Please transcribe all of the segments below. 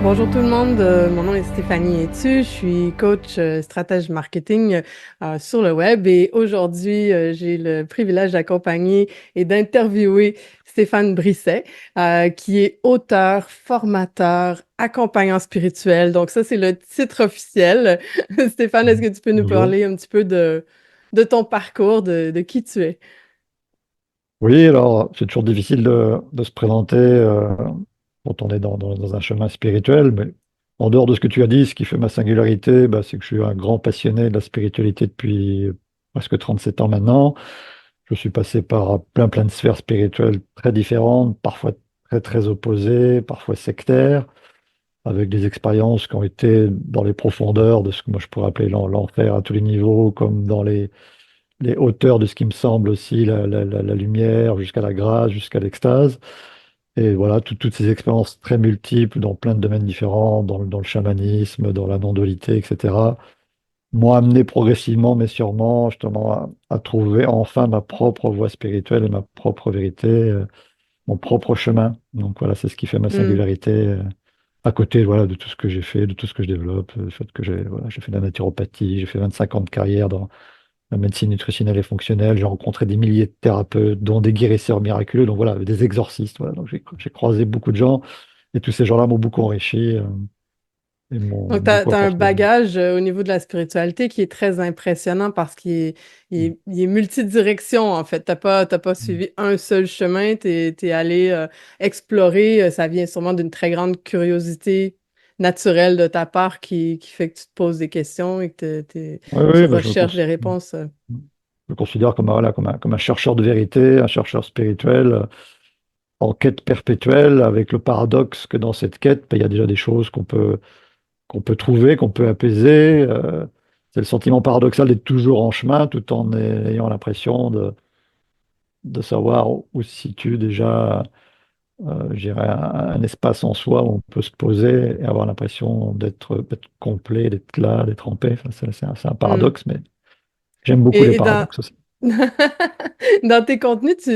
Bonjour tout le monde, mon nom est Stéphanie Etu, je suis coach stratège marketing sur le web et aujourd'hui j'ai le privilège d'accompagner et d'interviewer Stéphane Brisset qui est auteur, formateur, accompagnant spirituel. Donc ça c'est le titre officiel. Stéphane, est-ce que tu peux nous Bonjour. parler un petit peu de ton parcours, de qui tu es? Oui, alors c'est toujours difficile de se présenter quand on est dans un chemin spirituel, mais en dehors de ce que tu as dit, ce qui fait ma singularité, bah, c'est que je suis un grand passionné de la spiritualité depuis presque 37 ans maintenant. Je suis passé par plein de sphères spirituelles très différentes, parfois très opposées, parfois sectaires, avec des expériences qui ont été dans les profondeurs de ce que moi je pourrais appeler l'enfer à tous les niveaux, comme dans les hauteurs de ce qui me semble aussi la lumière, jusqu'à la grâce, jusqu'à l'extase. Et voilà, toutes ces expériences très multiples dans plein de domaines différents, dans le chamanisme, dans la non-dualité, etc., m'ont amené progressivement, mais sûrement, justement, à trouver enfin ma propre voie spirituelle et ma propre vérité, mon propre chemin. Donc voilà, c'est ce qui fait ma Hmm. singularité, à côté, voilà, de tout ce que j'ai fait, de tout ce que je développe, le fait que j'ai fait de la naturopathie, j'ai fait 25 ans de carrière dans la médecine nutritionnelle et fonctionnelle. J'ai rencontré des milliers de thérapeutes, dont des guérisseurs miraculeux, donc voilà, des exorcistes. Voilà. Donc j'ai croisé beaucoup de gens et tous ces gens-là m'ont beaucoup enrichi et m'ont Donc, tu as, beaucoup un apporté. bagage au niveau de la spiritualité qui est très impressionnant parce qu'il est multidirection, en fait. T'as pas suivi un seul chemin, t'es allé explorer. Ça vient sûrement d'une très grande curiosité naturelle de ta part qui fait que tu te poses des questions et que Oui, tu oui, bah, recherches des réponses. je me considère comme, voilà, comme un chercheur de vérité, un chercheur spirituel, en quête perpétuelle, avec le paradoxe que dans cette quête, bah, il y a déjà des choses qu'on peut trouver, qu'on peut apaiser. C'est le sentiment paradoxal d'être toujours en chemin, tout en ayant l'impression de savoir où se situe déjà, je dirais, un espace en soi où on peut se poser et avoir l'impression d'être complet, d'être là, d'être en paix. Enfin, c'est un Hmm. paradoxe, mais j'aime beaucoup les Et dans, paradoxes aussi. dans tes contenus, tu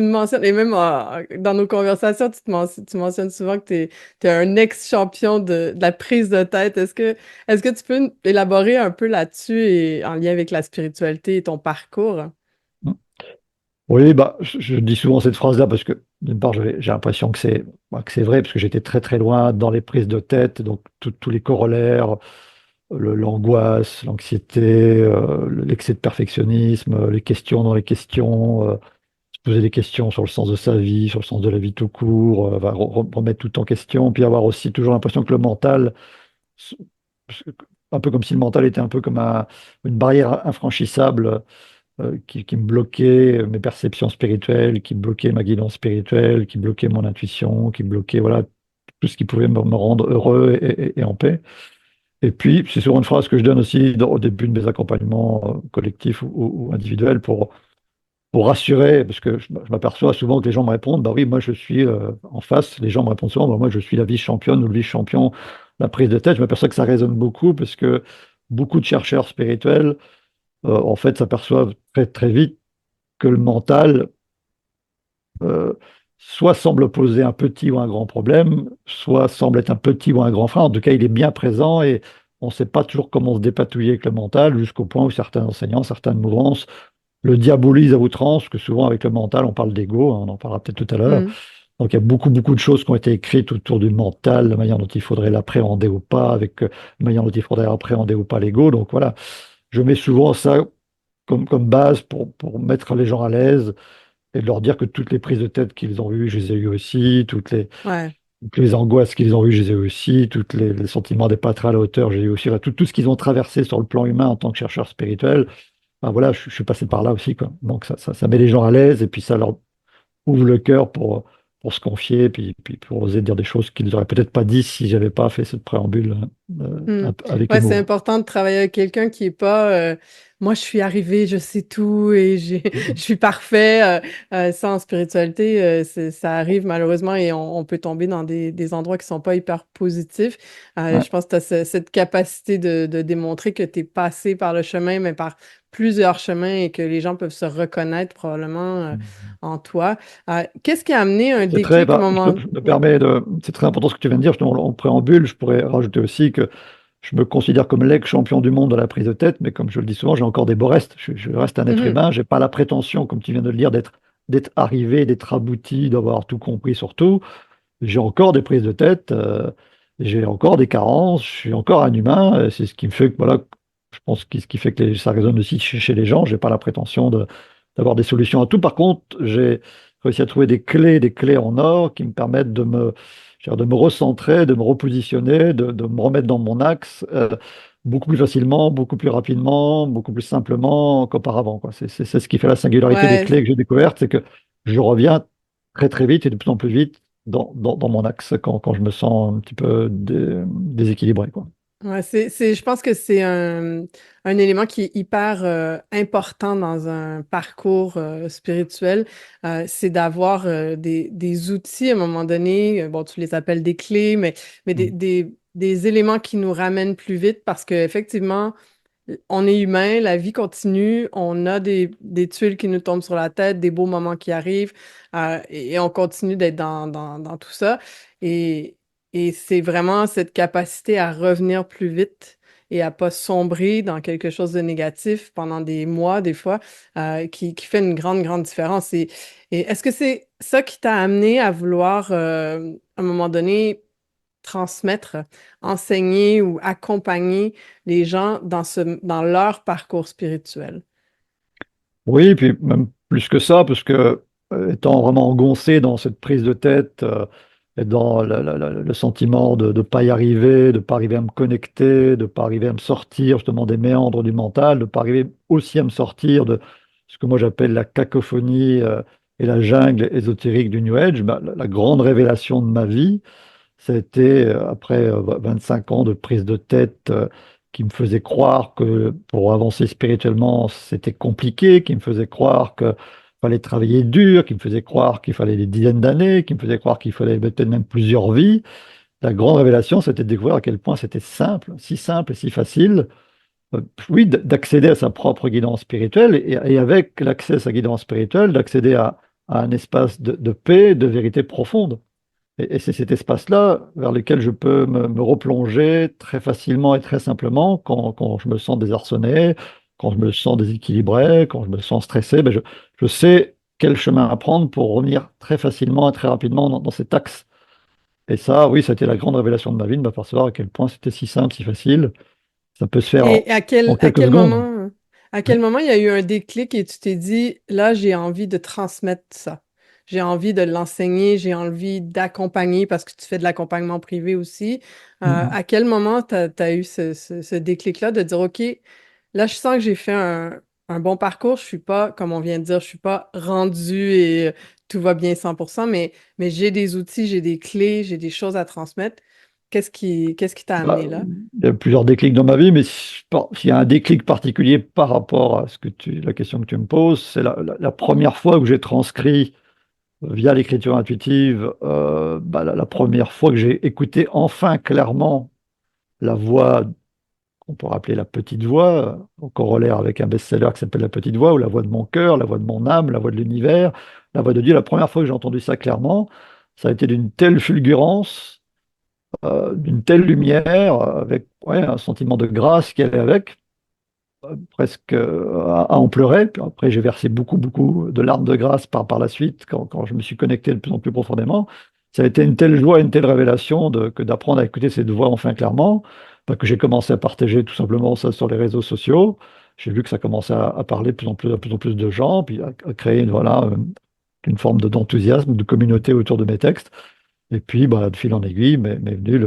me mentionnes, et même dans nos conversations, tu mentionnes souvent que tu es un ex-champion de la prise de tête. Est-ce que tu peux élaborer un peu là-dessus et en lien avec la spiritualité et ton parcours? Oui, bah, je dis souvent cette phrase-là parce que, d'une part, j'ai l'impression que c'est vrai, parce que j'étais très loin dans les prises de tête, donc tous les corollaires, l'angoisse, l'anxiété, l'excès de perfectionnisme, les questions dans les questions, se poser des questions sur le sens de sa vie, sur le sens de la vie tout court, remettre tout en question, puis avoir aussi toujours l'impression que le mental, s- un peu comme si le mental était un peu comme une barrière infranchissable, qui me bloquait mes perceptions spirituelles, qui bloquait ma guidance spirituelle, qui bloquait mon intuition, qui bloquait, voilà, tout ce qui pouvait me rendre heureux et en paix. Et puis, c'est souvent une phrase que je donne aussi au début de mes accompagnements collectifs ou individuels pour rassurer, parce que je m'aperçois souvent que les gens me répondent, bah oui, moi je suis en face, les gens me répondent souvent, bah, moi je suis la vice-championne ou le vice-champion, la prise de tête. Je m'aperçois que ça résonne beaucoup parce que beaucoup de chercheurs spirituels, en fait, s'aperçoivent très vite que le mental, euh, soit semble poser un petit ou un grand problème, soit semble être un petit ou un grand frein. En tout cas, il est bien présent et on ne sait pas toujours comment se dépatouiller avec le mental, jusqu'au point où certains enseignants, certaines mouvances le diabolisent à outrance, que souvent avec le mental, on parle d'ego, hein, on en parlera peut-être tout à l'heure. Hmm. Donc il y a beaucoup de choses qui ont été écrites autour du mental, la manière dont il faudrait l'appréhender ou pas, avec la manière dont il faudrait appréhender ou pas l'ego. Donc voilà, je mets souvent ça comme base pour mettre les gens à l'aise et de leur dire que toutes les prises de tête qu'ils ont eues, je les ai eues aussi, Ouais. toutes les angoisses qu'ils ont eues, je les ai eues aussi, tous les sentiments d'être pas très à la hauteur, j'ai eu aussi. Enfin, tout ce qu'ils ont traversé sur le plan humain en tant que chercheur spirituel, ben voilà, je suis passé par là aussi, quoi. Donc ça met les gens à l'aise et puis ça leur ouvre le cœur pour se confier, puis pour oser dire des choses qu'ils n'auraient peut-être pas dit si j'avais pas fait ce préambule Hmm. avec Ouais, c'est humour. important de travailler avec quelqu'un qui est pas moi, je suis arrivée, je sais tout et je suis parfait. Ça, en spiritualité, ça arrive malheureusement et on peut tomber dans des endroits qui sont pas hyper positifs. Ouais. Je pense que tu as cette capacité de démontrer que tu es passé par le chemin, mais par plusieurs chemins et que les gens peuvent se reconnaître probablement en toi. Qu'est-ce qui a amené un C'est très, déclic à un moment? je me Oui. permets de, c'est très important ce que tu viens de dire. Justement, en préambule, je pourrais rajouter aussi que je me considère comme l'ex-champion du monde de la prise de tête, mais comme je le dis souvent, j'ai encore des beaux restes. Je reste un être Mhm. humain. J'ai pas la prétention, comme tu viens de le dire, d'être arrivé, d'être abouti, d'avoir tout compris sur tout. J'ai encore des prises de tête, j'ai encore des carences, je suis encore un humain. C'est ce qui me fait que, voilà, je pense que ce qui fait que ça résonne aussi chez les gens. J'ai pas la prétention d'avoir des solutions à tout. Par contre, j'ai réussi à trouver des clés en or qui me permettent je veux dire, de me recentrer, de me repositionner, de me remettre dans mon axe, beaucoup plus facilement, beaucoup plus rapidement, beaucoup plus simplement qu'auparavant, quoi. C'est ce qui fait la singularité des Ouais, clés que j'ai découvertes, c'est que je reviens très très vite et de plus en plus vite dans mon axe quand je me sens un petit peu déséquilibré, quoi. ouais, je pense que c'est un élément qui est hyper important dans un parcours spirituel. C'est d'avoir des outils à un moment donné. Bon, tu les appelles des clés, mais Mm. des éléments qui nous ramènent plus vite parce qu'effectivement, on est humain, la vie continue, on a des tuiles qui nous tombent sur la tête, des beaux moments qui arrivent, et on continue d'être dans tout ça. Et, et c'est vraiment cette capacité à revenir plus vite et à pas sombrer dans quelque chose de négatif pendant des mois, des fois, qui fait une grande, grande différence. Et est-ce que c'est ça qui t'a amené à vouloir, à un moment donné, transmettre, enseigner ou accompagner les gens dans leur parcours spirituel? Oui, puis même plus que ça, parce que étant vraiment engoncé dans cette prise de tête et dans le sentiment de ne pas y arriver, de ne pas arriver à me connecter, de ne pas arriver à me sortir justement des méandres du mental, de ne pas arriver aussi à me sortir de ce que moi j'appelle la cacophonie et la jungle ésotérique du New Age, bah, la grande révélation de ma vie, ça a été, après 25 ans de prise de tête qui me faisait croire que pour avancer spirituellement, c'était compliqué, qui me faisait croire qu'il fallait travailler dur, qui me faisait croire qu'il fallait des dizaines d'années, qui me faisait croire qu'il fallait peut-être même plusieurs vies. La grande révélation, c'était de découvrir à quel point c'était simple et si facile, oui, d'accéder à sa propre guidance spirituelle et avec l'accès à sa guidance spirituelle, d'accéder à un espace de paix, de vérité profonde. Et c'est cet espace-là vers lequel je peux me replonger très facilement et très simplement quand je me sens désarçonné, quand je me sens déséquilibré, quand je me sens stressé. Ben je sais quel chemin à prendre pour revenir très facilement et très rapidement dans cet axe. Et ça, oui, ça a été la grande révélation de ma vie, de m'apercevoir à quel point c'était si simple, si facile. Ça peut se faire Et en à quelques quel secondes. à Ouais. quel moment il y a eu un déclic et tu t'es dit, là, j'ai envie de transmettre ça. J'ai envie de l'enseigner, j'ai envie d'accompagner parce que tu fais de l'accompagnement privé aussi. Mhm. À quel moment tu as, eu ce déclic-là de dire, OK, là, je sens que j'ai fait un bon parcours. Je suis pas, comme on vient de dire, je suis pas rendu et tout va bien 100%, mais j'ai des outils, j'ai des clés, j'ai des choses à transmettre. Qu'est-ce qui t'a amené Bah, là? il y a plusieurs déclics dans ma vie, mais s'il y a un déclic particulier par rapport à la question que tu me poses, c'est la première fois que j'ai transcrit via l'écriture intuitive, bah, la première fois que j'ai écouté enfin clairement la voix qu'on pourrait appeler la petite voix, en corollaire avec un best-seller qui s'appelle La Petite Voix, ou la voix de mon cœur, la voix de mon âme, la voix de l'univers, la voix de Dieu. La première fois que j'ai entendu ça clairement, ça a été d'une telle fulgurance, d'une telle lumière, avec ouais, un sentiment de grâce qui allait avec, presque à en pleurer. Puis après, j'ai versé beaucoup, beaucoup de larmes de grâce par la suite, quand je me suis connecté de plus en plus profondément. Ça a été une telle joie, une telle révélation que d'apprendre à écouter cette voix enfin clairement, bah, que j'ai commencé à partager tout simplement ça sur les réseaux sociaux. J'ai vu que ça commençait à parler de plus en plus, à plus en plus de gens, puis à créer voilà, une forme d'enthousiasme, de communauté autour de mes textes. Et puis, bah, de fil en aiguille, m'est venu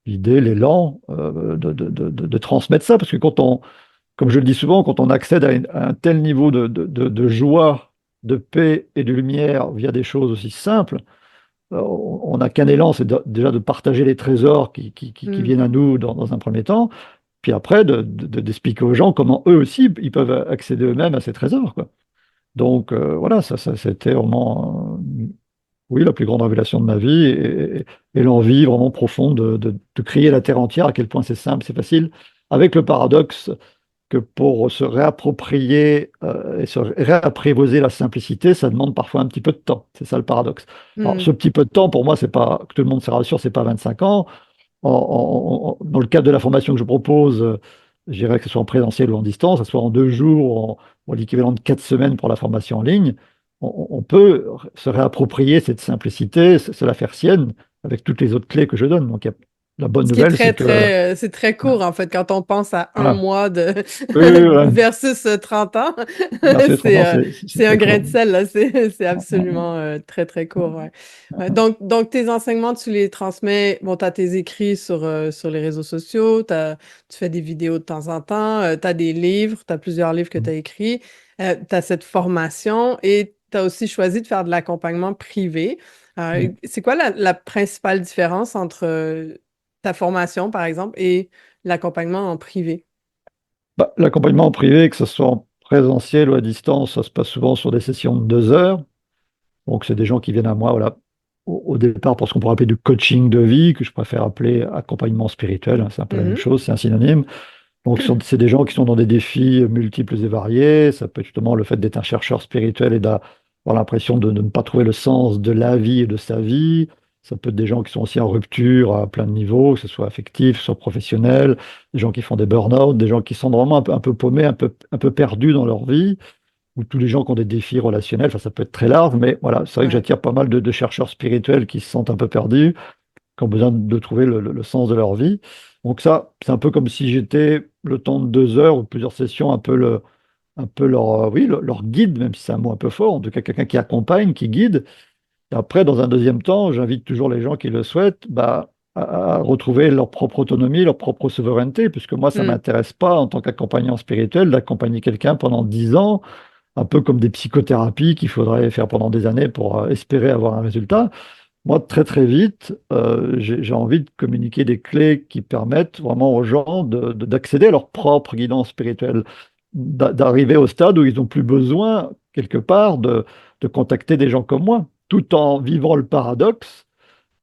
l'idée, l'élan de transmettre ça, parce que comme je le dis souvent, quand on accède à un tel niveau de joie, de paix et de lumière via des choses aussi simples, on n'a qu'un élan, c'est déjà de partager les trésors qui Hmm. viennent à nous dans un premier temps, puis après d'expliquer aux gens comment eux aussi ils peuvent accéder eux-mêmes à ces trésors, quoi. Donc voilà, ça c'était vraiment, oui, la plus grande révélation de ma vie et l'envie vraiment profonde de créer la terre entière, à quel point c'est simple, c'est facile, avec le paradoxe que pour se réapproprier et se réapprivoiser la simplicité, ça demande parfois un petit peu de temps. C'est ça le paradoxe. Alors, Hmm. ce petit peu de temps, pour moi, c'est pas, que tout le monde se rassure, c'est pas 25 ans. Dans le cadre de la formation que je propose, je dirais que ce soit en présentiel ou en distance, que ce soit en 2 jours, ou l'équivalent de 4 semaines pour la formation en ligne, on peut se réapproprier cette simplicité, se la faire sienne avec toutes les autres clés que je donne. Donc, la bonne Ce qui est nouvelle, c'est très, que très, c'est très court, en fait, quand on pense à un voilà. mois de Oui, oui, voilà. versus 30 ans. Verser 30 ans, c'est C'est un très grain court. de sel, là. C'est Ouais, ouais, absolument très, très court, ouais. ouais. Donc, tes enseignements, tu les transmets, bon, tu as tes écrits sur les réseaux sociaux, tu fais des vidéos de temps en temps, tu as des livres, tu as plusieurs livres que tu as écrits, tu as cette formation et tu as aussi choisi de faire de l'accompagnement privé. Ouais. C'est quoi la principale différence entre ta formation, par exemple, et l'accompagnement en privé? Bah, l'accompagnement en privé, que ce soit en présentiel ou à distance, ça se passe souvent sur des sessions de 2 heures. Donc, c'est des gens qui viennent à moi, voilà, au départ pour ce qu'on pourrait appeler du coaching de vie, que je préfère appeler accompagnement spirituel, hein, c'est un peu la même Mhm. chose, c'est un synonyme. Donc, c'est des gens qui sont dans des défis multiples et variés. Ça peut être justement le fait d'être un chercheur spirituel et d'avoir l'impression de ne pas trouver le sens de la vie et de sa vie. Ça peut être des gens qui sont aussi en rupture à plein de niveaux, que ce soit affectif, soit professionnel, des gens qui font des burn-out, des gens qui sont vraiment un peu paumés, un peu perdus dans leur vie, ou tous les gens qui ont des défis relationnels. Enfin, ça peut être très large, mais voilà, c'est vrai que Ouais. j'attire pas mal de chercheurs spirituels qui se sentent un peu perdus, qui ont besoin de trouver le sens de leur vie. Donc ça, c'est un peu comme si j'étais le temps de 2 heures ou plusieurs sessions, un peu leur, oui, leur guide, même si c'est un mot un peu fort, en tout cas quelqu'un qui accompagne, qui guide. Et après, dans un deuxième temps, j'invite toujours les gens qui le souhaitent, bah, à retrouver leur propre autonomie, leur propre souveraineté, puisque moi, ça ne Hmm. m'intéresse pas, en tant qu'accompagnant spirituel, d'accompagner quelqu'un pendant 10 ans, un peu comme des psychothérapies qu'il faudrait faire pendant des années pour espérer avoir un résultat. Moi, très très vite, j'ai envie de communiquer des clés qui permettent vraiment aux gens d'accéder à leur propre guidance spirituelle, d'arriver au stade où ils n'ont plus besoin, quelque part, de contacter des gens comme moi, tout en vivant le paradoxe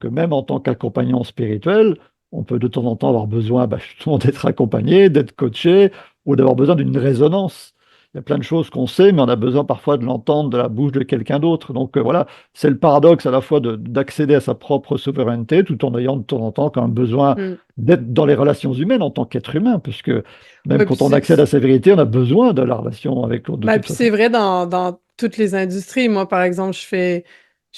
que même en tant qu'accompagnant spirituel, on peut de temps en temps avoir besoin justement d'être accompagné, d'être coaché ou d'avoir besoin d'une résonance. Il y a plein de choses qu'on sait, mais on a besoin parfois de l'entendre de la bouche de quelqu'un d'autre. Donc voilà, c'est le paradoxe à la fois d'accéder à sa propre souveraineté, tout en ayant de temps en temps quand même besoin Hmm. d'être dans les relations humaines en tant qu'être humain, puisque même Ouais, puis quand on accède à sa vérité, on a besoin de la relation avec l'autre de ben, toute puis c'est façon. vrai dans toutes les industries. Moi, par exemple, je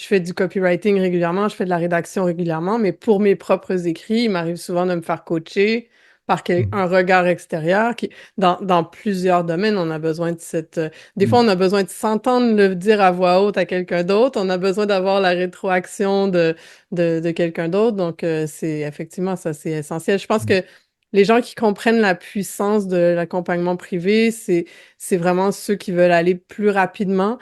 fais du copywriting régulièrement, je fais de la rédaction régulièrement, mais pour mes propres écrits, il m'arrive souvent de me faire coacher par Mhm. un regard extérieur dans plusieurs domaines, on a besoin de des fois, Mhm. on a besoin de s'entendre le dire à voix haute à quelqu'un d'autre, on a besoin d'avoir la rétroaction de quelqu'un d'autre, donc c'est effectivement ça, c'est essentiel. Je pense que les gens qui comprennent la puissance de l'accompagnement privé, c'est vraiment ceux qui veulent aller plus rapidement,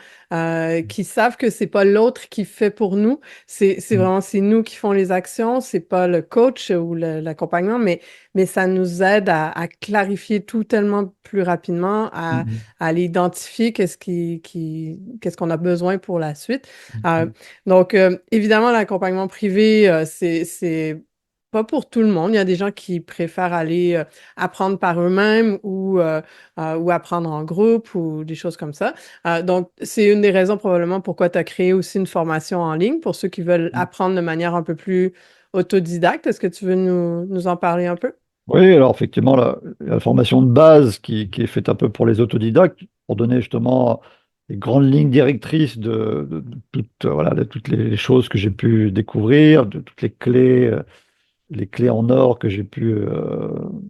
qui savent que c'est pas l'autre qui fait pour nous, c'est Mhm. vraiment c'est nous qui font les actions, c'est pas le coach ou l'accompagnant, mais ça nous aide à clarifier tout tellement plus rapidement, Mhm. à aller identifier qu'est-ce qu'on a besoin pour la suite. Euh, Mhm. donc évidemment l'accompagnement privé, c'est pas pour tout le monde. Il y a des gens qui préfèrent aller apprendre par eux-mêmes ou apprendre en groupe ou des choses comme ça. Donc, c'est une des raisons probablement pourquoi tu as créé aussi une formation en ligne pour ceux qui veulent Mhm. apprendre de manière un peu plus autodidacte. Est-ce que tu veux nous en parler un peu? Oui, alors effectivement, la formation de base qui est faite un peu pour les autodidactes, pour donner justement les grandes lignes directrices de toutes, voilà, de toutes les choses que j'ai pu découvrir, de toutes les clés en or que j'ai pu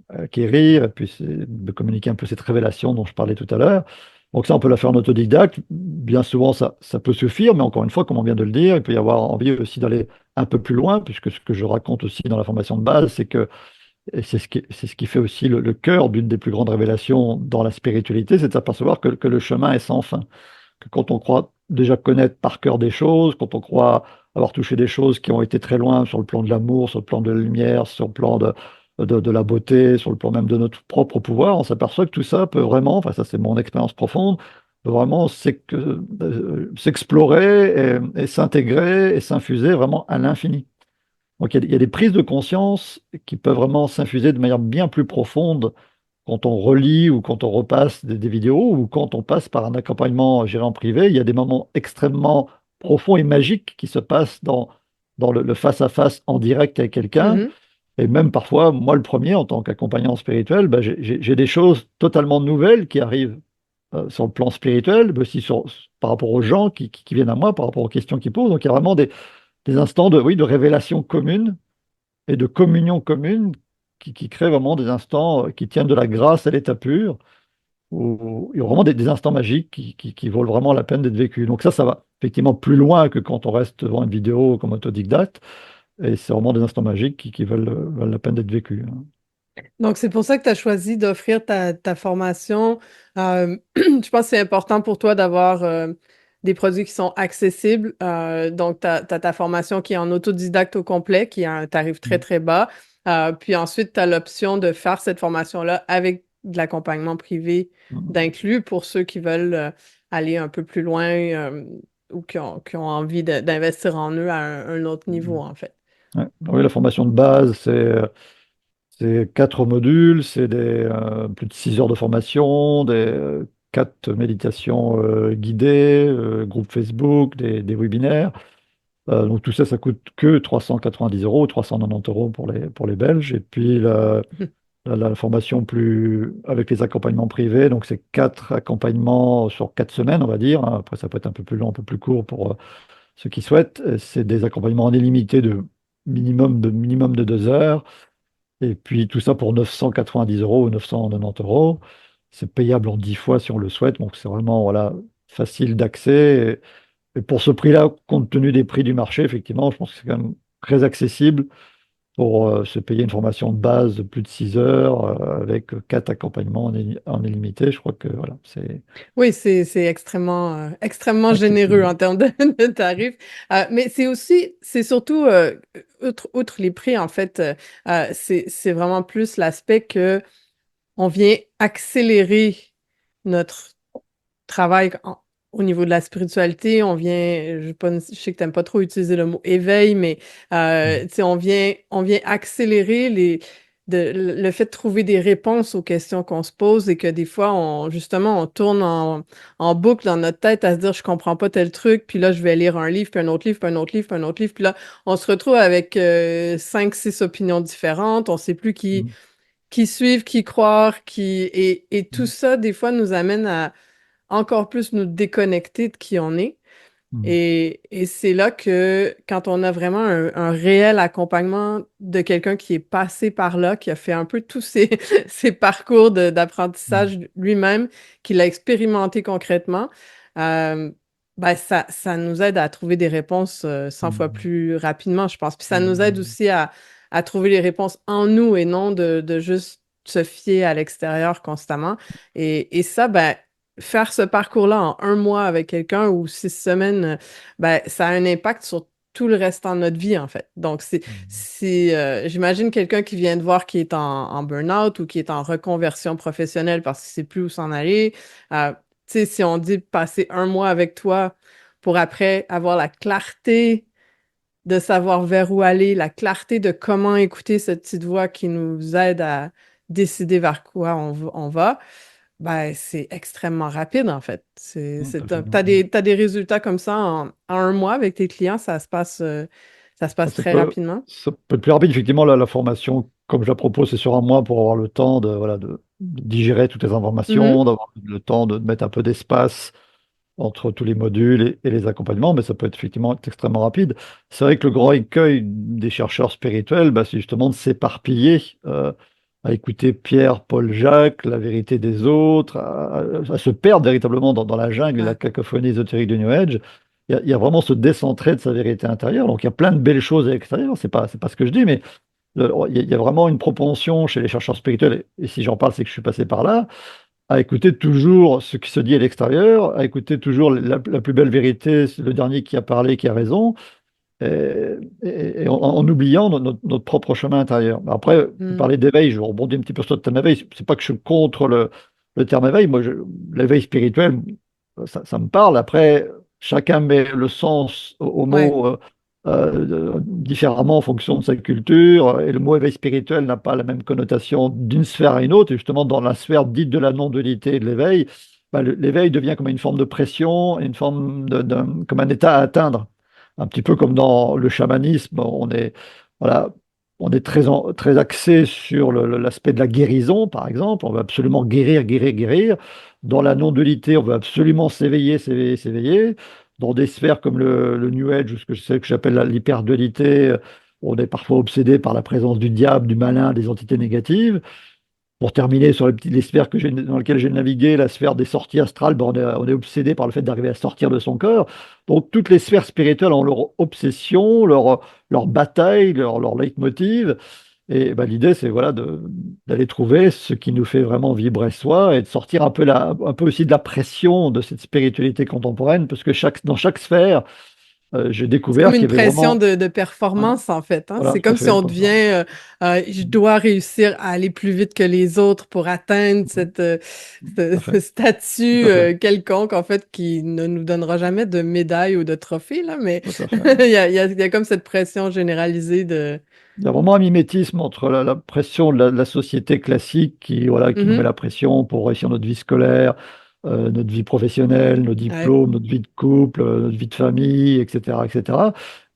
acquérir, et puis de communiquer un peu cette révélation dont je parlais tout à l'heure. Donc ça, on peut la faire en autodidacte. Bien souvent, ça peut suffire, mais encore une fois, comme on vient de le dire, il peut y avoir envie aussi d'aller un peu plus loin, puisque ce que je raconte aussi dans la formation de base, c'est que et c'est ce qui fait aussi le cœur d'une des plus grandes révélations dans la spiritualité, c'est de s'apercevoir que le chemin est sans fin. Que quand on croit déjà connaître par cœur des choses, quand on croit avoir touché des choses qui ont été très loin sur le plan de l'amour, sur le plan de la lumière, sur le plan de la beauté, sur le plan même de notre propre pouvoir, on s'aperçoit que tout ça peut vraiment, enfin ça c'est mon expérience profonde, peut vraiment s'explorer et s'intégrer et s'infuser vraiment à l'infini. Donc il y a des prises de conscience qui peuvent vraiment s'infuser de manière bien plus profonde quand on relit ou quand on repasse des vidéos ou quand on passe par un accompagnement géré en privé. Il y a des moments extrêmement profonds et magiques qui se passent dans le face-à-face en direct avec quelqu'un. Mhm. Et même parfois, moi le premier, en tant qu'accompagnant spirituel, bah, j'ai des choses totalement nouvelles qui arrivent sur le plan spirituel, mais aussi par rapport aux gens qui viennent à moi, par rapport aux questions qu'ils posent. Donc il y a vraiment des instants oui, de révélation commune et de communion commune qui créent vraiment des instants qui tiennent de la grâce à l'état pur, où il y a vraiment des instants magiques qui valent vraiment la peine d'être vécus. Donc ça va effectivement plus loin que quand on reste devant une vidéo comme autodidacte, et c'est vraiment des instants magiques qui valent la peine d'être vécus, hein. Donc, c'est pour ça que tu as choisi d'offrir ta formation. Je pense que c'est important pour toi d'avoir des produits qui sont accessibles. Donc, tu as, ta formation qui est en autodidacte au complet, qui a un tarif très, Mm. très bas. Puis ensuite, tu as l'option de faire cette formation-là avec de l'accompagnement privé Mm. d'inclus pour ceux qui veulent aller un peu plus loin ou qui ont envie d'investir en eux à un autre niveau, Mm. en fait. Ouais. Oui, la formation de base, c'est 4 modules, c'est plus de 6 heures de formation, 4 méditations guidées, groupe Facebook, des webinaires. Donc tout ça, ça coûte que 390 euros, 390 euros pour les Belges. Et puis la formation plus avec les accompagnements privés, donc c'est 4 accompagnements sur 4 semaines, on va dire, hein. Après, ça peut être un peu plus long, un peu plus court pour ceux qui souhaitent. C'est des accompagnements en illimité de minimum de 2 heures. Et puis tout ça pour 990 euros ou 990 euros. C'est payable en 10 fois si on le souhaite. Donc c'est vraiment voilà, facile d'accès. Et pour ce prix-là, compte tenu des prix du marché, effectivement, je pense que c'est quand même très accessible pour se payer une formation de base de plus de 6 heures avec 4 accompagnements en illimité. Je crois que voilà, c'est Oui, c'est extrêmement, extrêmement généreux accessible. en termes de tarifs. Mais c'est aussi, c'est surtout, outre les prix, en fait, c'est vraiment plus l'aspect que on vient accélérer notre travail au niveau de la spiritualité. On vient, je sais que tu n'aimes pas trop utiliser le mot éveil, mais Mm. tu sais, on vient accélérer le fait de trouver des réponses aux questions qu'on se pose et que des fois, justement, on tourne en boucle dans notre tête à se dire, je comprends pas tel truc, puis là, je vais lire un livre, puis un autre livre, puis un autre livre, puis un autre livre, puis là, on se retrouve avec 5, 6 opinions différentes, on sait plus Mm. qui suivre, qui croire, et tout Mm. ça, des fois, nous amène à encore plus nous déconnecter de qui on est. Mm. Et c'est là que quand on a vraiment un réel accompagnement de quelqu'un qui est passé par là, qui a fait un peu tous ces parcours Mm. d'apprentissage lui-même, qui l'a expérimenté concrètement, euh, ben ça nous aide à trouver des réponses 100 fois Mm. plus rapidement, je pense. Puis ça nous aide Mm. aussi à trouver les réponses en nous et non de juste se fier à l'extérieur constamment. Et ça, ben, faire ce parcours-là en un mois avec quelqu'un ou 6 semaines, ben, ça a un impact sur tout le restant de notre vie, en fait. Donc, Mm. j'imagine quelqu'un qui vient de voir qui est en burn-out ou qui est en reconversion professionnelle parce qu'il ne sait plus où s'en aller. Tu sais, si on dit passer un mois avec toi pour après avoir la clarté de savoir vers où aller, la clarté de comment écouter cette petite voix qui nous aide à décider vers quoi on va, ben, c'est extrêmement rapide, en fait. Mm. Tout à fait. T'as des résultats comme ça en un mois avec tes clients, ça se Ah, passe très rapidement. ça peut être plus rapide, effectivement, la formation, comme je la propose, c'est sur un mois pour avoir le temps voilà, de digérer toutes les Mhm. informations, d'avoir le temps de mettre un peu d'espace entre tous les modules et les accompagnements, mais ça peut être effectivement extrêmement rapide. C'est vrai que le grand écueil des chercheurs spirituels, bah, c'est justement de s'éparpiller à écouter Pierre, Paul, Jacques, la vérité des autres, à se perdre véritablement dans la jungle et la Ouais. cacophonie ésotérique du New Age. Il y a vraiment se décentrer de sa vérité intérieure. Donc il y a plein de belles choses à l'extérieur, c'est pas ce que je dis, mais il y a vraiment une propension chez les chercheurs spirituels, et si j'en parle, c'est que je suis passé par là, à écouter toujours ce qui se dit à l'extérieur, à écouter toujours la plus belle vérité, c'est le dernier qui a parlé qui a raison, en oubliant notre propre chemin intérieur. Après, tu Hmm. parlais d'éveil, je rebondis un petit peu sur le terme éveil. C'est pas que je suis contre le terme éveil. Moi, l'éveil spirituel, ça me parle. Après, chacun met le sens au Ouais. mot différemment en fonction de sa culture. Et le mot éveil spirituel n'a pas la même connotation d'une sphère à une autre. Et justement, dans la sphère dite de la non-dualité et de l'éveil, bah, l'éveil devient comme une forme de pression, une forme comme un état à atteindre. Un petit peu comme dans le chamanisme, voilà, on est très axé sur l'aspect de la guérison, par exemple. On veut absolument guérir, guérir, guérir. Dans la non-dualité, on veut absolument s'éveiller, s'éveiller, s'éveiller. Dans des sphères comme le New Age, ou ce que je sais que j'appelle l'hyperdualité, on est parfois obsédé par la présence du diable, du malin, des entités négatives. Pour terminer sur les sphères dans lesquelles j'ai navigué, la sphère des sorties astrales, ben, on est obsédé par le fait d'arriver à sortir de son corps. Donc toutes les sphères spirituelles ont leur obsession, leur bataille, leur leitmotiv. Et ben, l'idée, c'est voilà, d'aller trouver ce qui nous fait vraiment vibrer soi et de sortir un peu aussi de la pression de cette spiritualité contemporaine, parce que dans chaque sphère, j'ai C'est comme découvert une qu'il y avait pression vraiment... de Ouais, performance, en fait, hein. voilà, C'est tout à comme si fait, on comme ça. devient, je dois réussir à aller plus vite que les autres pour atteindre Tout à ce fait, tout statut à fait, quelconque, en fait, qui ne nous donnera jamais de médaille ou de trophée, là, mais tout à fait. il y a comme cette pression généralisée de... Il y a vraiment un mimétisme entre la pression de la société classique voilà, qui nous met Mhm. la pression pour réussir notre vie scolaire, notre vie professionnelle, nos Ouais. diplômes, notre vie de couple, notre vie de famille, etc., etc.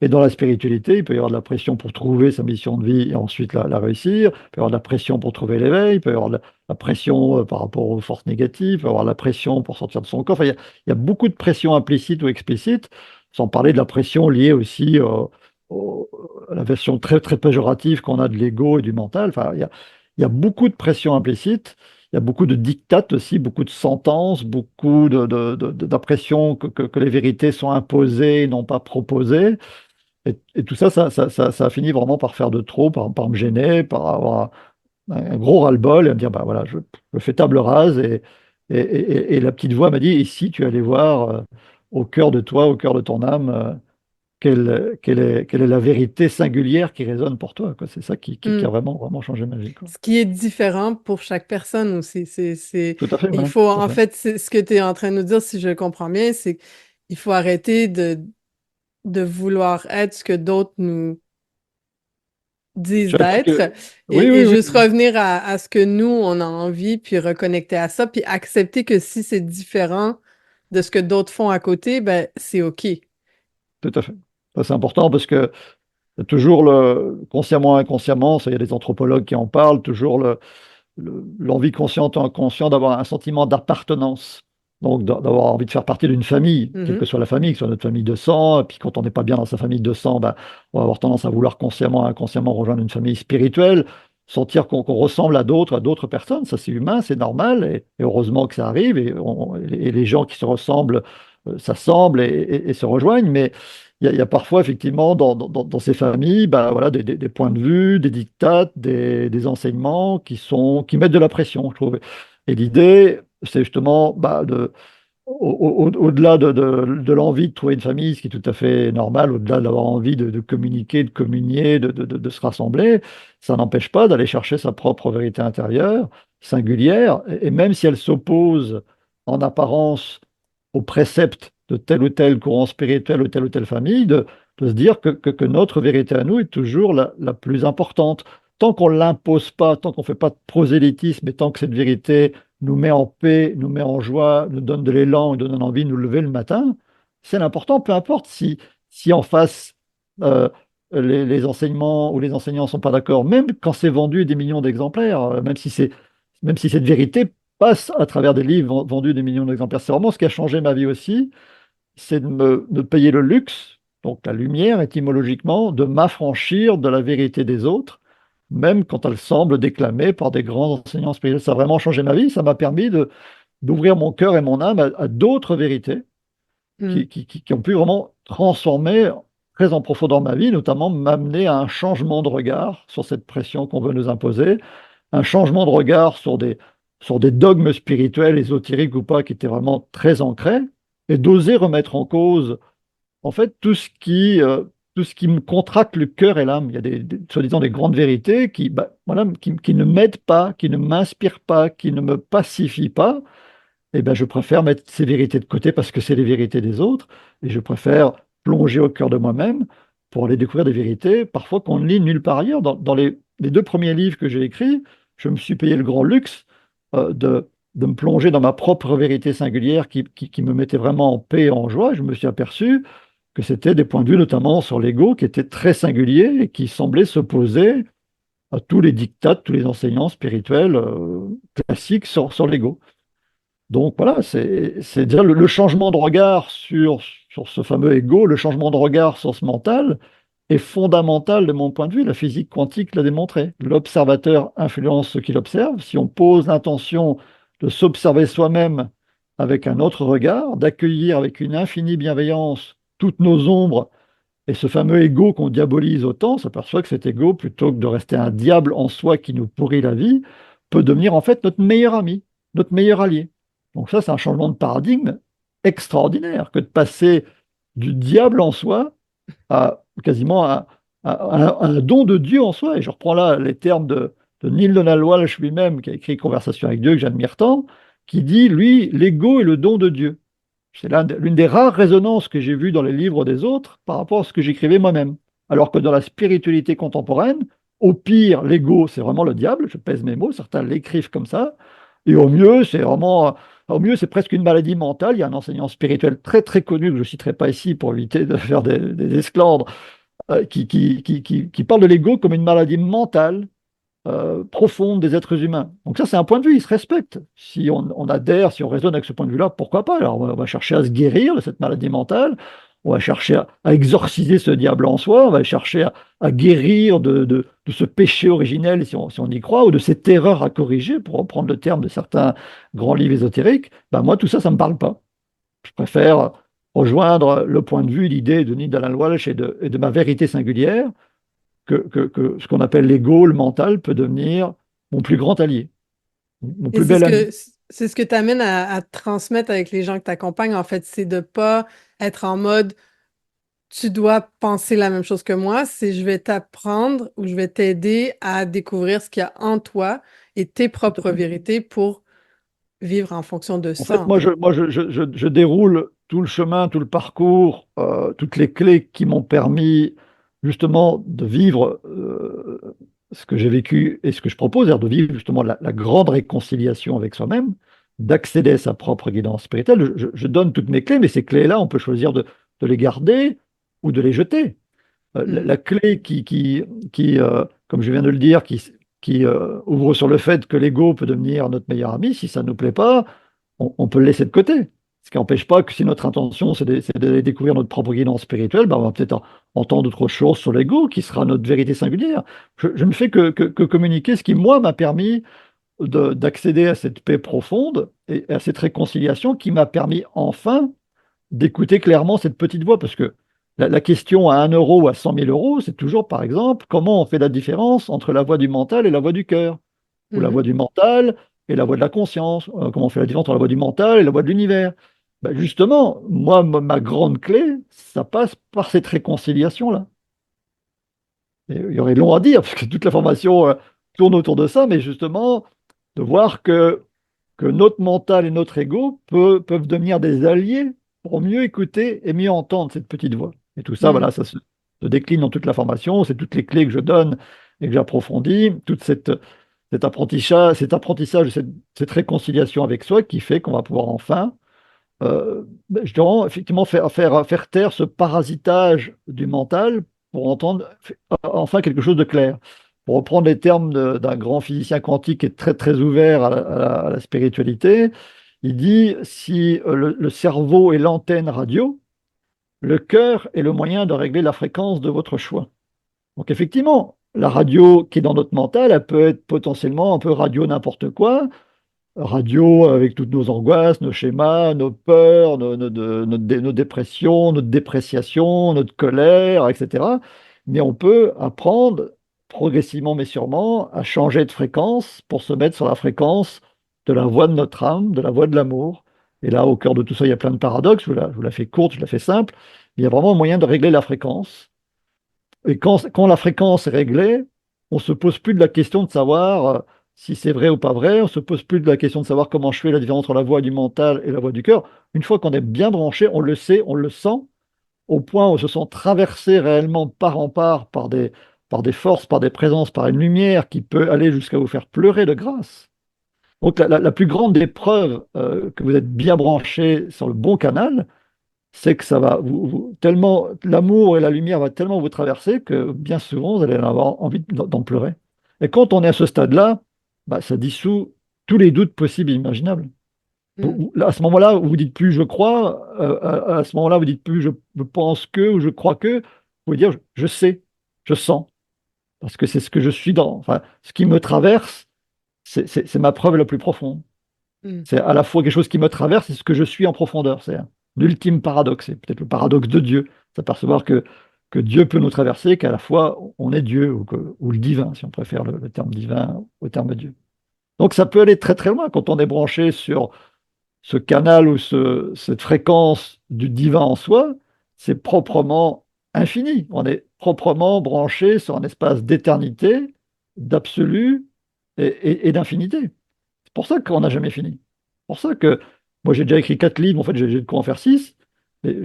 Et dans la spiritualité, il peut y avoir de la pression pour trouver sa mission de vie et ensuite la réussir. Il peut y avoir de la pression pour trouver l'éveil. Il peut y avoir de la pression par rapport aux forces négatives. Il peut y avoir de la pression pour sortir de son corps. Enfin, il y a beaucoup de pression implicite ou explicite, sans parler de la pression liée aussi au- la version très, très péjorative qu'on a de l'ego et du mental. Enfin, il y a beaucoup de pression implicite, il y a beaucoup de dictates aussi, beaucoup de sentences, beaucoup d'impression que les vérités sont imposées, et non pas proposées. Et tout ça, ça a fini vraiment par faire de trop, par me gêner, par avoir un gros ras-le-bol et me dire, bah voilà, je fais table rase. Et la petite voix m'a dit, et si tu allais voir au cœur de toi, au cœur de ton âme, quelle est la vérité singulière qui résonne pour toi, quoi. C'est ça qui a Mm. vraiment, vraiment changé ma vie, quoi. Ce qui est différent pour chaque personne aussi. Tout à fait, Il voilà, faut, tout à en fait. fait, ce que tu es en train de nous dire, si je comprends bien, c'est qu'il faut arrêter de vouloir être ce que d'autres nous disent Je répète d'être que, oui, oui, et oui, juste revenir à ce que nous, on a envie, puis reconnecter à ça, puis accepter que si c'est différent de ce que d'autres font à côté, ben, c'est OK. tout à fait. Ça, c'est important parce que toujours consciemment, inconsciemment, ça, il y a des anthropologues qui en parlent, toujours l'envie consciente ou inconsciente d'avoir un sentiment d'appartenance. Donc d'avoir envie de faire partie d'une famille, quelle que Mhm. soit la famille, que ce soit notre famille de sang. Et puis quand on n'est pas bien dans sa famille de sang, ben, on va avoir tendance à vouloir consciemment, inconsciemment rejoindre une famille spirituelle, sentir qu'on ressemble à d'autres personnes. Ça, c'est humain, c'est normal. Et heureusement que ça arrive. Et les gens qui se ressemblent s'assemblent et se rejoignent. Mais il y a parfois, effectivement, dans ces familles, bah, voilà, des points de vue, des dictats, des enseignements qui mettent de la pression, je trouve. Et l'idée, c'est justement bah, au-delà de l'envie de trouver une famille, ce qui est tout à fait normal, au-delà d'avoir envie de communiquer, de communier, de se rassembler, ça n'empêche pas d'aller chercher sa propre vérité intérieure, singulière, et même si elle s'oppose en apparence aux préceptes de tel ou tel courant spirituel ou telle famille, de se dire que notre vérité à nous est toujours la plus importante. Tant qu'on ne l'impose pas, tant qu'on ne fait pas de prosélytisme, et tant que cette vérité nous met en paix, nous met en joie, nous donne de l'élan, nous donne envie de nous lever le matin, c'est l'important, peu importe si en face euh, les enseignements ou les enseignants ne sont pas d'accord, même quand c'est vendu des millions d'exemplaires, même si cette vérité passe à travers des livres vendus des millions d'exemplaires. C'est vraiment ce qui a changé ma vie aussi, c'est de payer le luxe, donc la lumière étymologiquement, de m'affranchir de la vérité des autres, même quand elle semble déclamée par des grands enseignants spirituels. Ça a vraiment changé ma vie, ça m'a permis d'ouvrir mon cœur et mon âme à d'autres vérités Mm. qui ont pu vraiment transformer très en profondeur ma vie, notamment m'amener à un changement de regard sur cette pression qu'on veut nous imposer, un changement de regard sur des dogmes spirituels, ésotériques ou pas, qui étaient vraiment très ancrés, et d'oser remettre en cause, en fait, tout ce qui tout ce qui me contracte le cœur et l'âme. Il y a soi-disant des grandes vérités qui, bah, voilà, qui ne m'aident pas, qui ne m'inspirent pas, qui ne me pacifient pas. Et ben, je préfère mettre ces vérités de côté parce que c'est les vérités des autres. Et je préfère plonger au cœur de moi-même pour aller découvrir des vérités, parfois qu'on ne lit nulle part ailleurs. Dans les deux premiers livres que j'ai écrits, je me suis payé le grand luxe de me plonger dans ma propre vérité singulière qui me mettait vraiment en paix et en joie. Je me suis aperçu que c'était des points de vue, notamment sur l'ego, qui étaient très singuliers et qui semblaient s'opposer à tous les dictats, tous les enseignants spirituels classiques sur l'ego. Donc voilà, c'est déjà le changement de regard sur ce fameux ego, le changement de regard sur ce mental est fondamental de mon point de vue. La physique quantique l'a démontré. L'observateur influence ce qu'il observe. Si on pose l'intention de s'observer soi-même avec un autre regard, d'accueillir avec une infinie bienveillance toutes nos ombres et ce fameux ego qu'on diabolise autant, on s'aperçoit que cet ego, plutôt que de rester un diable en soi qui nous pourrit la vie, peut devenir en fait notre meilleur ami, notre meilleur allié. Donc ça, c'est un changement de paradigme extraordinaire que de passer du diable en soi à quasiment un don de Dieu en soi. Et je reprends là les termes de Neil Donald Walsh lui-même, qui a écrit Conversation avec Dieu, que j'admire tant, qui dit, lui, l'ego est le don de Dieu. C'est l'une des rares résonances que j'ai vues dans les livres des autres par rapport à ce que j'écrivais moi-même. Alors que dans la spiritualité contemporaine, au pire, l'ego, c'est vraiment le diable, je pèse mes mots, certains l'écrivent comme ça, et au mieux, c'est presque une maladie mentale. Il y a un enseignant spirituel très très connu, que je ne citerai pas ici pour éviter de faire des esclandres, qui parle de l'ego comme une maladie mentale profonde des êtres humains. Donc ça, c'est un point de vue, il se respecte. Si on adhère, si on raisonne avec ce point de vue-là, pourquoi pas? Alors on va chercher à se guérir de cette maladie mentale, on va chercher à exorciser ce diable en soi, on va chercher à guérir de ce péché originel, si on y croit, ou de cette erreur à corriger, pour reprendre le terme de certains grands livres ésotériques. Ben moi, tout ça, ça ne me parle pas. Je préfère rejoindre le point de vue, l'idée de Neil Donald Walsh et de ma vérité singulière, que ce qu'on appelle l'ego, le mental, peut devenir mon plus grand allié, mon Et plus bel ami. c'est ce que tu amènes à transmettre avec les gens que tu accompagnes, en fait, c'est de pas être en mode tu dois penser la même chose que moi, c'est je vais t'apprendre ou je vais t'aider à découvrir ce qu'il y a en toi et tes Tout à propres fait. vérités pour vivre en fonction de En ça, fait, en moi, fait. je déroule tout le chemin, tout le parcours, toutes les clés qui m'ont permis justement de vivre ce que j'ai vécu et ce que je propose, c'est-à-dire de vivre justement la grande réconciliation avec soi-même, d'accéder à sa propre guidance spirituelle. Je donne toutes mes clés, mais ces clés-là, on peut choisir de les garder ou de les jeter. La Mhm. clé comme je viens de le dire, qui ouvre sur le fait que l'ego peut devenir notre meilleur ami, si ça ne nous plaît pas, on peut le laisser de côté. Ce qui n'empêche pas que si notre intention, c'est d'aller découvrir notre propre guidance spirituelle, ben, on va peut-être entendre d'autres choses sur l'ego, qui sera notre vérité singulière. Je ne fais que communiquer ce qui, moi, m'a permis d'accéder à cette paix profonde et à cette réconciliation qui m'a permis enfin d'écouter clairement cette petite voix. Parce que la question à 1 euro ou à 100 000 euros, c'est toujours, par exemple, comment on fait la différence entre la voix du mental et la voix du cœur, ou la voix Mhm. du mental et la voix de la conscience. Comment on fait la différence entre la voix du mental et la voix de l'univers? Ben justement, moi, ma grande clé, ça passe par cette réconciliation-là. Et il y aurait long à dire, parce que toute la formation tourne autour de ça, mais justement, de voir que notre mental et notre ego peuvent devenir des alliés pour mieux écouter et mieux entendre cette petite voix. Et tout ça, voilà, Mhm. ça se décline dans toute la formation, c'est toutes les clés que je donne et que j'approfondis, toute cet apprentissage, cette réconciliation avec soi qui fait qu'on va pouvoir enfin, je dirais, effectivement, faire taire ce parasitage du mental pour entendre enfin quelque chose de clair. Pour reprendre les termes d'un grand physicien quantique qui est très très ouvert à la spiritualité, il dit si le cerveau est l'antenne radio, le cœur est le moyen de régler la fréquence de votre choix. Donc effectivement, la radio qui est dans notre mental, elle peut être potentiellement un peu radio n'importe quoi, radio avec toutes nos angoisses, nos schémas, nos peurs, nos dépressions, notre dépréciation, notre colère, etc. Mais on peut apprendre progressivement mais sûrement à changer de fréquence pour se mettre sur la fréquence de la voix de notre âme, de la voix de l'amour. Et là, au cœur de tout ça, il y a plein de paradoxes. Je vous la fais courte, je la fais simple. Il y a vraiment un moyen de régler la fréquence Et quand la fréquence est réglée, on se pose plus de la question de savoir si c'est vrai ou pas vrai. On se pose plus de la question de savoir comment je fais la différence entre la voix du mental et la voix du cœur. Une fois qu'on est bien branché, on le sait, on le sent, au point où on se sent traversé réellement part en part par des forces, par des présences, par une lumière qui peut aller jusqu'à vous faire pleurer de grâce. Donc la plus grande des preuves que vous êtes bien branché sur le bon canal, c'est que ça va tellement l'amour et la lumière va tellement vous traverser que bien souvent vous allez avoir envie d'en pleurer. Et quand on est à ce stade-là, bah, ça dissout tous les doutes possibles et imaginables. Mm. À ce moment-là, vous dites plus je crois, à ce moment-là, vous dites plus je pense que ou je crois que, vous dire je sais, je sens, parce que c'est ce que je suis dans. Enfin, ce qui me traverse, c'est ma preuve la plus profonde. Mm. C'est à la fois quelque chose qui me traverse et ce que je suis en profondeur. C'est l'ultime paradoxe, c'est peut-être le paradoxe de Dieu. S'apercevoir que Dieu peut nous traverser, qu'à la fois on est Dieu, ou le divin, si on préfère le terme divin au terme Dieu. Donc ça peut aller très très loin quand on est branché sur ce canal ou cette fréquence du divin en soi, c'est proprement infini. On est proprement branché sur un espace d'éternité, d'absolu et d'infinité. C'est pour ça qu'on n'a jamais fini. C'est pour ça que moi j'ai déjà écrit 4 livres, en fait j'ai de quoi en faire 6. Et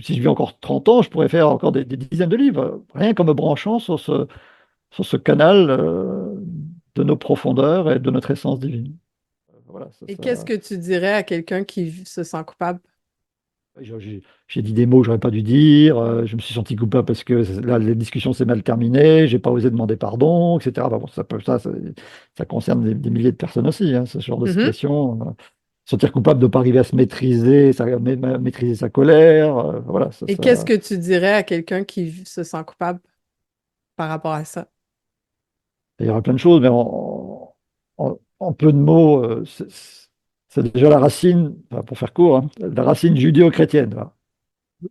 si je vis encore 30 ans, je pourrais faire encore des dizaines de livres, rien qu'en me branchant sur ce canal de nos profondeurs et de notre essence divine. Voilà, Et qu'est-ce que tu dirais à quelqu'un qui se sent coupable? j'ai dit des mots que j'aurais pas dû dire, je me suis senti coupable parce que là, la discussion s'est mal terminée, j'ai pas osé demander pardon, etc. Enfin, bon, ça concerne des milliers de personnes aussi, hein, ce genre de Mhm. situation. Sentir coupable de ne pas arriver à se maîtriser, maîtriser sa colère, voilà, Et qu'est-ce que tu dirais à quelqu'un qui se sent coupable par rapport à ça? il y aura plein de choses, mais en peu de mots, c'est déjà la racine, enfin, pour faire court, hein, la racine judéo-chrétienne, voilà.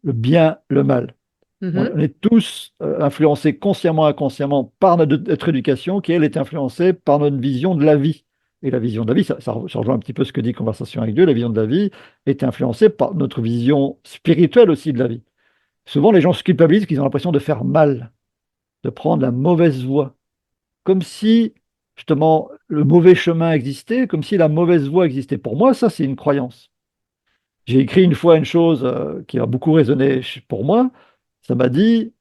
Le bien, le mal. Mhm. On est tous influencés consciemment, inconsciemment par notre éducation, qui elle est influencée par notre vision de la vie. Et la vision de la vie, ça rejoint un petit peu ce que dit Conversation avec Dieu, la vision de la vie est influencée par notre vision spirituelle aussi de la vie. Souvent, les gens se culpabilisent qu'ils ont l'impression de faire mal, de prendre la mauvaise voie, comme si justement le mauvais chemin existait, comme si la mauvaise voie existait. Pour moi, ça, c'est une croyance. J'ai écrit une fois une chose qui a beaucoup résonné pour moi. Ça m'a dit,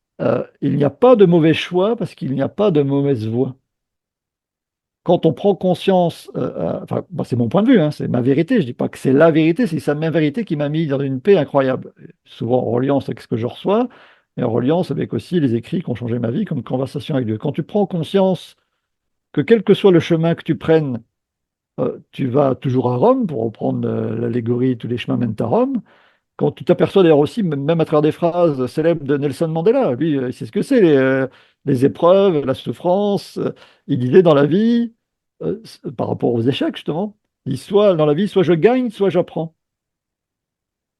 il n'y a pas de mauvais choix parce qu'il n'y a pas de mauvaise voie. Quand on prend conscience, enfin, bon, c'est mon point de vue, hein, c'est ma vérité, je ne dis pas que c'est la vérité, c'est sa même vérité qui m'a mis dans une paix incroyable. Souvent en reliance avec ce que je reçois, et en reliance avec aussi les écrits qui ont changé ma vie, comme Conversation avec Dieu. Quand tu prends conscience que quel que soit le chemin que tu prennes, tu vas toujours à Rome, pour reprendre l'allégorie, tous les chemins mènent à Rome. Quand tu t'aperçois d'ailleurs aussi, même à travers des phrases célèbres de Nelson Mandela, lui, il sait ce que c'est, les épreuves, la souffrance. Il disait dans la vie, par rapport aux échecs justement, il dit soit dans la vie, soit je gagne, soit j'apprends.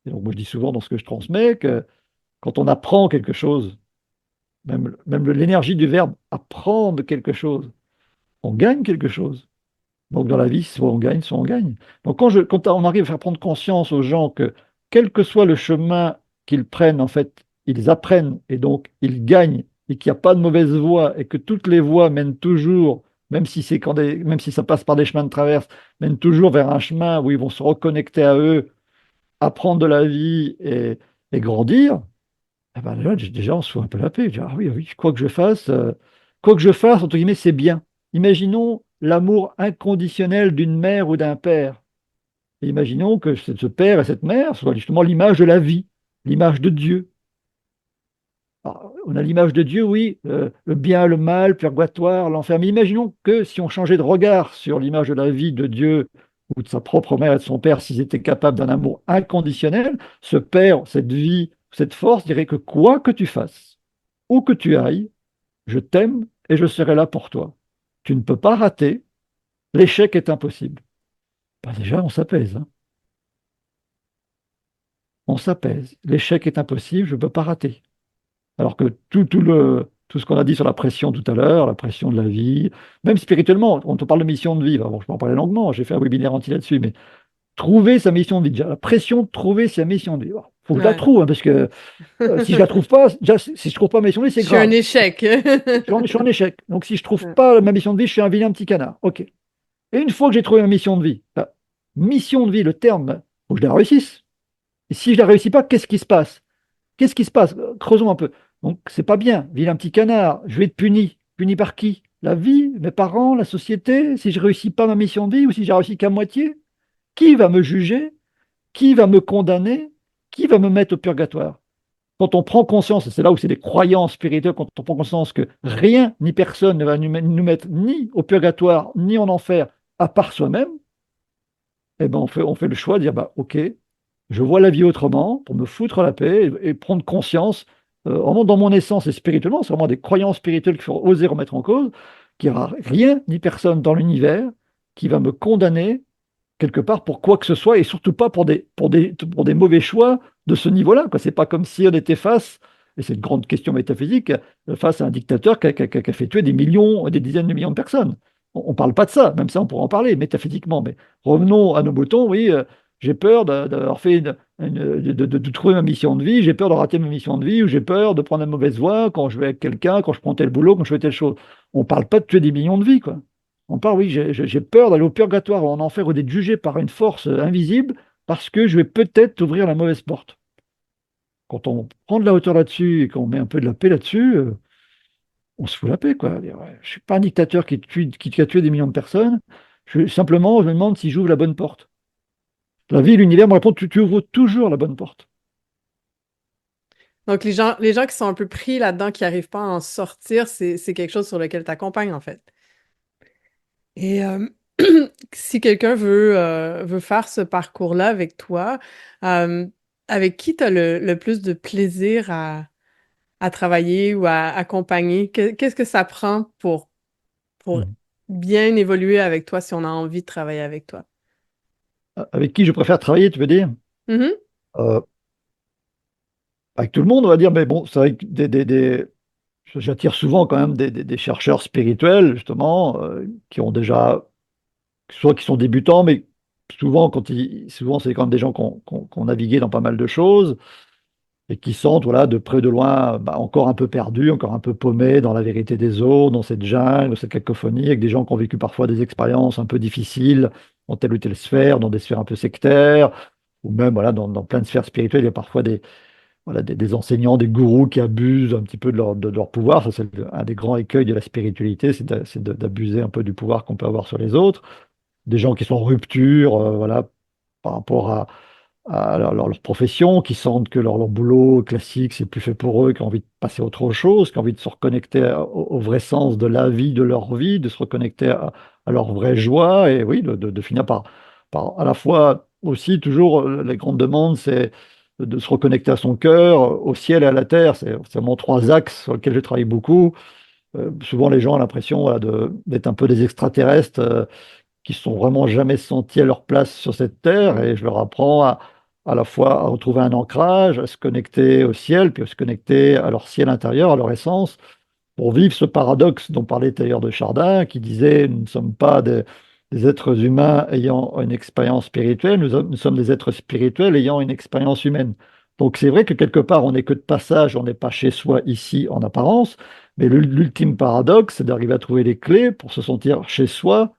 Et donc moi je dis souvent dans ce que je transmets que quand on apprend quelque chose, même l'énergie du verbe apprendre quelque chose, on gagne quelque chose. Donc dans la vie, soit on gagne, soit on gagne. Donc quand on arrive à faire prendre conscience aux gens que quel que soit le chemin qu'ils prennent, en fait, ils apprennent et donc ils gagnent et qu'il n'y a pas de mauvaise voie et que toutes les voies mènent toujours, même si ça passe par des chemins de traverse, mènent toujours vers un chemin où ils vont se reconnecter à eux, apprendre de la vie et grandir. Eh ben là, déjà, on se fout un peu la paix. Ah oui, ah oui, quoi que je fasse, entre guillemets, c'est bien. Imaginons l'amour inconditionnel d'une mère ou d'un père. Et imaginons que ce père et cette mère soient justement l'image de la vie, l'image de Dieu. Alors, on a l'image de Dieu, oui, le bien, le mal, purgatoire, l'enfer. Mais imaginons que si on changeait de regard sur l'image de la vie de Dieu ou de sa propre mère et de son père, s'ils étaient capables d'un amour inconditionnel, ce père, cette vie, cette force dirait que quoi que tu fasses, où que tu ailles, je t'aime et je serai là pour toi. Tu ne peux pas rater, l'échec est impossible. Ben déjà, on s'apaise, hein. On s'apaise. L'échec est impossible, je ne peux pas rater. Alors que tout ce qu'on a dit sur la pression tout à l'heure, la pression de la vie, même spirituellement, on te parle de mission de vie. Bon, je peux en parler longuement, j'ai fait un webinaire entier là-dessus, mais trouver sa mission de vie, déjà, la pression de trouver sa mission de vie. faut que je la Ouais. trouve, hein, parce que si je la trouve pas, déjà, si je trouve pas ma mission de vie, Je c'est suis un grave. échec. Je suis en échec. Donc si je trouve Ouais. pas ma mission de vie, je suis un vilain petit canard. OK. Et une fois que j'ai trouvé ma mission de vie, mission de vie, le terme, faut que je la réussisse. Et si je la réussis pas, qu'est-ce qui se passe? Qu'est-ce qui se passe? Creusons un peu. Donc, c'est pas bien. Vilain petit canard, je vais être puni. Puni par qui? La vie, mes parents, la société? Si je réussis pas ma mission de vie ou si j'ai réussi qu'à moitié? Qui va me juger? Qui va me condamner? Qui va me mettre au purgatoire? Quand on prend conscience, et c'est là où c'est des croyances spirituelles, quand on prend conscience que rien ni personne ne va nous mettre ni au purgatoire ni en enfer à part soi-même, eh ben on fait le choix de dire bah, ok, je vois la vie autrement pour me foutre la paix et prendre conscience, vraiment dans mon essence et spirituellement, c'est vraiment des croyances spirituelles qu'il faut oser remettre en cause, qu'il n'y aura rien ni personne dans l'univers qui va me condamner quelque part pour quoi que ce soit et surtout pas pour des mauvais choix de ce niveau-là, quoi. C'est pas comme si on était face, et c'est une grande question métaphysique, face à un dictateur qui a fait tuer des millions, des dizaines de millions de personnes. On ne parle pas de ça, même ça on pourra en parler métaphysiquement, mais revenons à nos moutons, oui, j'ai peur d'avoir fait de trouver ma mission de vie, j'ai peur de rater ma mission de vie, ou j'ai peur de prendre la mauvaise voie quand je vais avec quelqu'un, quand je prends tel boulot, quand je fais telle chose. On ne parle pas de tuer des millions de vies, quoi. On parle, oui, j'ai peur d'aller au purgatoire ou en enfer ou d'être jugé par une force invisible parce que je vais peut-être ouvrir la mauvaise porte. Quand on prend de la hauteur là-dessus et qu'on met un peu de la paix là-dessus, on se fout la paix, quoi. Je ne suis pas un dictateur qui a tué des millions de personnes. Simplement, je me demande si j'ouvre la bonne porte. La vie, l'univers me répond, tu ouvres toujours la bonne porte. Donc, les gens qui sont un peu pris là-dedans, qui n'arrivent pas à en sortir, c'est quelque chose sur lequel tu accompagnes, en fait. Et si quelqu'un veut faire ce parcours-là avec toi, euh, avec qui tu as le plus de plaisir à travailler ou à accompagner? Qu'est-ce que ça prend pour Mhm. bien évoluer avec toi si on a envie de travailler avec toi? Avec qui je préfère travailler, tu veux dire? Mhm. Euh, avec tout le monde, on va dire, mais bon, c'est vrai que j'attire souvent quand même des chercheurs spirituels, justement, qui ont déjà soit qui sont débutants, mais souvent c'est quand même des gens qui ont navigué dans pas mal de choses et qui sentent, voilà, de près ou de loin, bah, encore un peu perdus, encore un peu paumés dans la vérité des eaux, dans cette jungle, dans cette cacophonie, avec des gens qui ont vécu parfois des expériences un peu difficiles dans telle ou telle sphère, dans des sphères un peu sectaires, ou même voilà, dans plein de sphères spirituelles, il y a parfois des enseignants, des gourous qui abusent un petit peu de leur pouvoir. Ça, c'est un des grands écueils de la spiritualité, c'est d'abuser un peu du pouvoir qu'on peut avoir sur les autres, des gens qui sont en rupture, voilà, par rapport à leur profession, qui sentent que leur boulot classique, c'est plus fait pour eux, qui ont envie de passer à autre chose, qui ont envie de se reconnecter au vrai sens de la vie, de leur vie, de se reconnecter à leur vraie joie, et oui, de finir par à la fois aussi, toujours, les grandes demandes, c'est de se reconnecter à son cœur, au ciel et à la terre. C'est vraiment trois axes sur lesquels je travaille beaucoup. Souvent, les gens ont l'impression, voilà, d'être un peu des extraterrestres, qui se sont vraiment jamais sentis à leur place sur cette terre, et je leur apprends à la fois à retrouver un ancrage, à se connecter au ciel, puis à se connecter à leur ciel intérieur, à leur essence, pour vivre ce paradoxe dont parlait Tailleur de Chardin, qui disait nous ne sommes pas des êtres humains ayant une expérience spirituelle, nous sommes des êtres spirituels ayant une expérience humaine. Donc c'est vrai que quelque part, on n'est que de passage, on n'est pas chez soi ici en apparence, mais l'ultime paradoxe, c'est d'arriver à trouver les clés pour se sentir chez soi,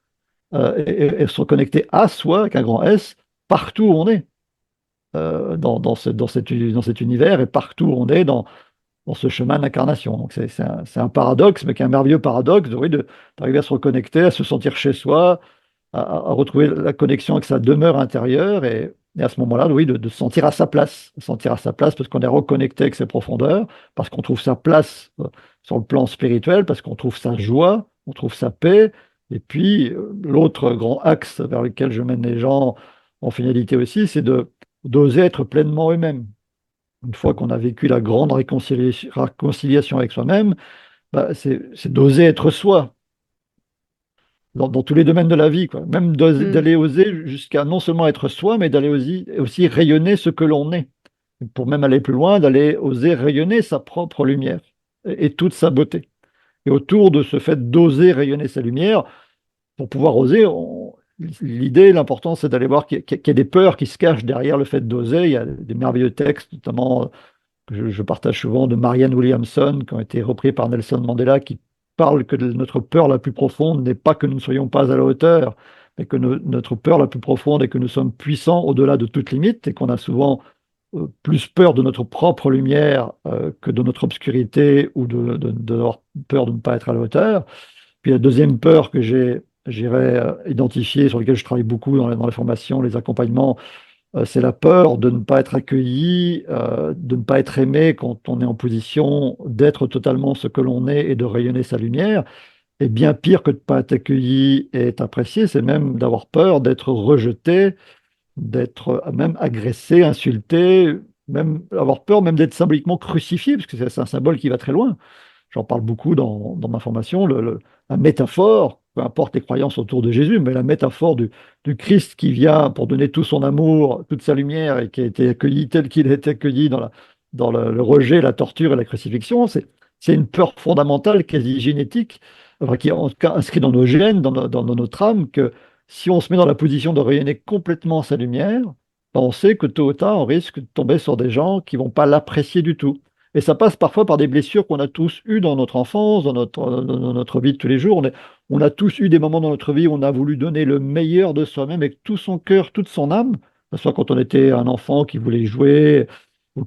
et se reconnecter à soi, avec un grand S, partout où on est, dans cet univers, et partout où on est dans ce chemin d'incarnation. Donc c'est un paradoxe, mais qui est un merveilleux paradoxe, oui, d'arriver à se reconnecter, à se sentir chez soi, à retrouver la connexion avec sa demeure intérieure, et à ce moment-là, oui, de se sentir à sa place, se sentir à sa place parce qu'on est reconnecté avec ses profondeurs, parce qu'on trouve sa place, sur le plan spirituel, parce qu'on trouve sa joie, on trouve sa paix. Et puis, l'autre grand axe vers lequel je mène les gens en finalité aussi, c'est d'oser être pleinement eux-mêmes. Une fois qu'on a vécu la grande réconciliation avec soi-même, bah, c'est d'oser être soi dans tous les domaines de la vie, quoi. Même Mm. d'aller oser jusqu'à non seulement être soi, mais d'aller aussi rayonner ce que l'on est. Pour même aller plus loin, d'aller oser rayonner sa propre lumière et toute sa beauté. Et autour de ce fait d'oser rayonner sa lumière, pour pouvoir oser, l'idée, l'important, c'est d'aller voir qu'il y a des peurs qui se cachent derrière le fait d'oser. Il y a des merveilleux textes, notamment que je partage souvent, de Marianne Williamson, qui ont été repris par Nelson Mandela, qui parlent que notre peur la plus profonde n'est pas que nous ne soyons pas à la hauteur, mais que notre peur la plus profonde est que nous sommes puissants au-delà de toute limite et qu'on a souvent plus peur de notre propre lumière que de notre obscurité ou d'avoir peur de ne pas être à la hauteur. Puis la deuxième peur que j'irais identifier, sur laquelle je travaille beaucoup dans les formations, les accompagnements, c'est la peur de ne pas être accueilli, de ne pas être aimé quand on est en position d'être totalement ce que l'on est et de rayonner sa lumière. Et bien pire que de ne pas être accueilli et être apprécié, c'est même d'avoir peur d'être rejeté, d'être même agressé, insulté, même avoir peur même d'être symboliquement crucifié, parce que c'est un symbole qui va très loin. J'en parle beaucoup dans ma formation, la métaphore, peu importe les croyances autour de Jésus, mais la métaphore du Christ qui vient pour donner tout son amour, toute sa lumière et qui a été accueilli tel qu'il a été accueilli dans le rejet, la torture et la crucifixion, c'est une peur fondamentale, quasi génétique, enfin, qui est en tout cas inscrite dans nos gènes, dans notre âme, que si on se met dans la position de rayonner complètement sa lumière, ben, on sait que tôt ou tard, on risque de tomber sur des gens qui vont pas l'apprécier du tout. Et ça passe parfois par des blessures qu'on a tous eues dans notre enfance, dans notre vie de tous les jours. On a tous eu des moments dans notre vie où on a voulu donner le meilleur de soi-même avec tout son cœur, toute son âme. Que ce soit quand on était un enfant qui voulait jouer ou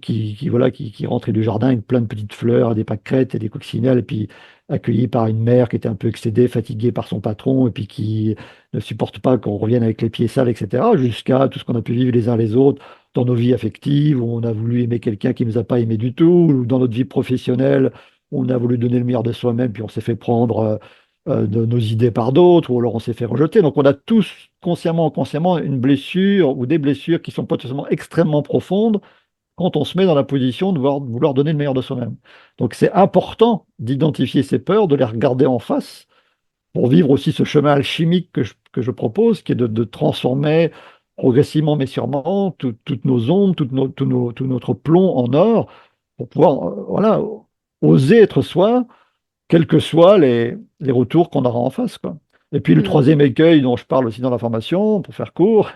voilà, qui rentrait du jardin avec plein de petites fleurs, des pâquerettes et des coccinelles, et puis accueilli par une mère qui était un peu excédée, fatiguée par son patron, et puis qui ne supporte pas qu'on revienne avec les pieds sales, etc., jusqu'à tout ce qu'on a pu vivre les uns les autres dans nos vies affectives, où on a voulu aimer quelqu'un qui ne nous a pas aimé du tout, ou dans notre vie professionnelle, où on a voulu donner le meilleur de soi-même, puis on s'est fait prendre de nos idées par d'autres, ou alors on s'est fait rejeter. Donc on a tous, consciemment ou inconsciemment, une blessure ou des blessures qui sont potentiellement extrêmement profondes quand on se met dans la position de vouloir donner le meilleur de soi-même. Donc c'est important d'identifier ces peurs, de les regarder en face, pour vivre aussi ce chemin alchimique que je propose, qui est de transformer progressivement mais sûrement toutes nos ombres, tout notre plomb en or, pour pouvoir voilà, oser être soi, quels que soient les retours qu'on aura en face, quoi. Et puis le Hmm. troisième écueil dont je parle aussi dans la formation, pour faire court,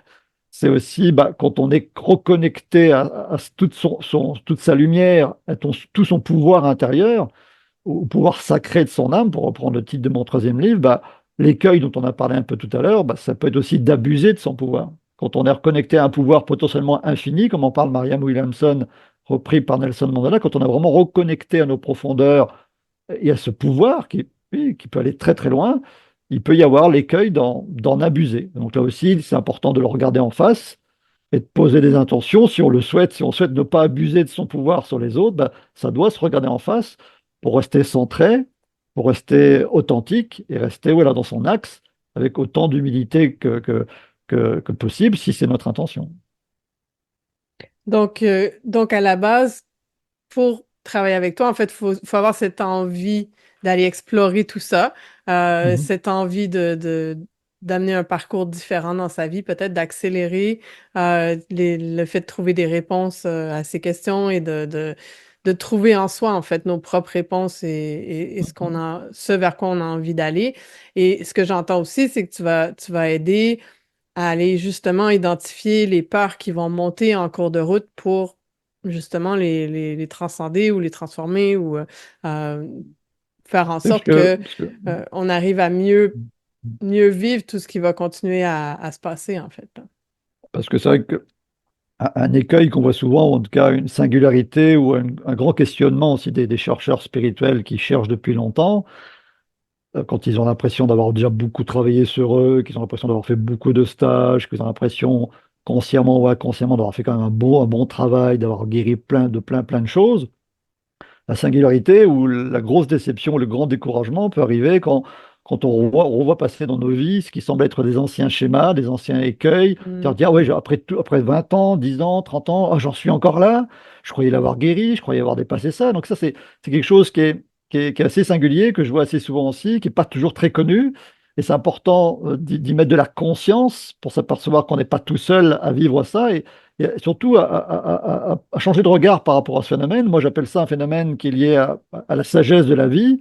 c'est aussi bah, quand on est reconnecté à toute sa lumière, tout son pouvoir intérieur, au pouvoir sacré de son âme, pour reprendre le titre de mon troisième livre, bah, l'écueil dont on a parlé un peu tout à l'heure, bah, ça peut être aussi d'abuser de son pouvoir. Quand on est reconnecté à un pouvoir potentiellement infini, comme en parle Marianne Williamson, repris par Nelson Mandela, quand on a vraiment reconnecté à nos profondeurs et à ce pouvoir oui, qui peut aller très très loin, il peut y avoir l'écueil d'en abuser. Donc là aussi, c'est important de le regarder en face et de poser des intentions si on le souhaite. Si on souhaite ne pas abuser de son pouvoir sur les autres, bah, ça doit se regarder en face pour rester centré, pour rester authentique et rester voilà, dans son axe avec autant d'humilité que possible si c'est notre intention. Donc, à la base, pour travailler avec toi, en fait, faut avoir cette envie d'aller explorer tout ça, Mhm. cette envie d'amener un parcours différent dans sa vie, peut-être d'accélérer le fait de trouver des réponses à ces questions et de trouver en soi, en fait, nos propres réponses et ce vers quoi on a envie d'aller. Et ce que j'entends aussi, c'est que tu vas aider à aller justement identifier les peurs qui vont monter en cours de route pour justement les transcender ou les transformer ou euh, faire en Oui, sorte que parce que on arrive à mieux vivre tout ce qui va continuer à se passer en fait. parce que c'est vrai que un écueil qu'on voit souvent, ou en tout cas une singularité ou un grand questionnement aussi des chercheurs spirituels qui cherchent depuis longtemps, quand ils ont l'impression d'avoir déjà beaucoup travaillé sur eux, qu'ils ont l'impression d'avoir fait beaucoup de stages, qu'ils ont l'impression, consciemment ou inconsciemment, d'avoir fait quand même un bon travail, d'avoir guéri plein de choses. La singularité ou la grosse déception, le grand découragement peut arriver quand on revoit passer dans nos vies ce qui semble être des anciens schémas, des anciens écueils. Mm. C'est-à-dire, ouais, après 20 ans, 10 ans, 30 ans, ah, j'en suis encore là. Je croyais l'avoir guéri, je croyais avoir dépassé ça. Donc ça, c'est quelque chose qui est assez singulier, que je vois assez souvent aussi, qui n'est pas toujours très connu. Et c'est important d'y mettre de la conscience pour s'apercevoir qu'on n'est pas tout seul à vivre ça. Et surtout à changer de regard par rapport à ce phénomène. Moi, j'appelle ça un phénomène qui est lié à la sagesse de la vie,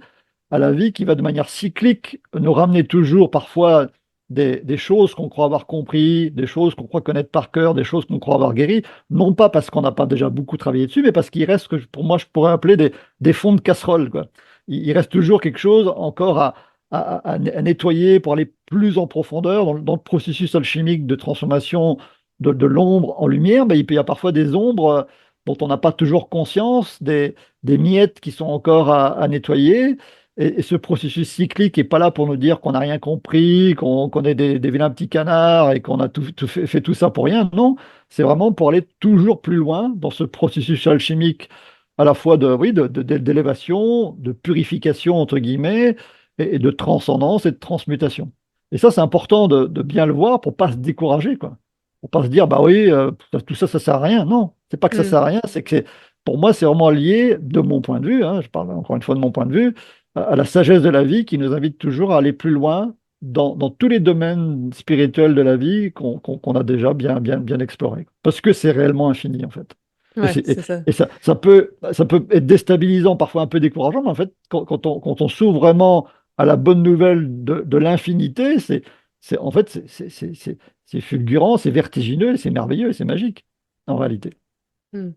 à la vie qui va de manière cyclique nous ramener toujours parfois. des choses qu'on croit avoir compris, des choses qu'on croit connaître par cœur, des choses qu'on croit avoir guéries, non pas parce qu'on n'a pas déjà beaucoup travaillé dessus, mais parce qu'il reste ce que pour moi je pourrais appeler des fonds de casserole, quoi. Il reste toujours quelque chose encore à nettoyer pour aller plus en profondeur dans le processus alchimique de transformation de l'ombre en lumière. Ben, il peut y avoir parfois des ombres dont on n'a pas toujours conscience, des miettes qui sont encore à nettoyer. Et ce processus cyclique n'est pas là pour nous dire qu'on n'a rien compris, qu'on est des vilains petits canards et qu'on a fait tout ça pour rien. Non, c'est vraiment pour aller toujours plus loin dans ce processus alchimique, à la fois oui, d'élévation, de purification, entre guillemets, et de transcendance et de transmutation. Et ça, c'est important de bien le voir pour pas se décourager, quoi. Pour pas se dire, bah oui, tout ça, ça sert à rien. Non, c'est pas que ça Hmm. sert à rien, c'est que pour moi, c'est vraiment lié, de mon point de vue, hein, je parle encore une fois de mon point de vue, à la sagesse de la vie qui nous invite toujours à aller plus loin dans tous les domaines spirituels de la vie qu'on a déjà bien explorés. Parce que c'est réellement infini, en fait. Et, Ouais, c'est ça. ça peut être déstabilisant, parfois un peu décourageant, mais en fait, quand on s'ouvre vraiment à la bonne nouvelle de l'infinité, en fait, c'est fulgurant, c'est vertigineux, c'est merveilleux, et c'est magique, en réalité. Hmm.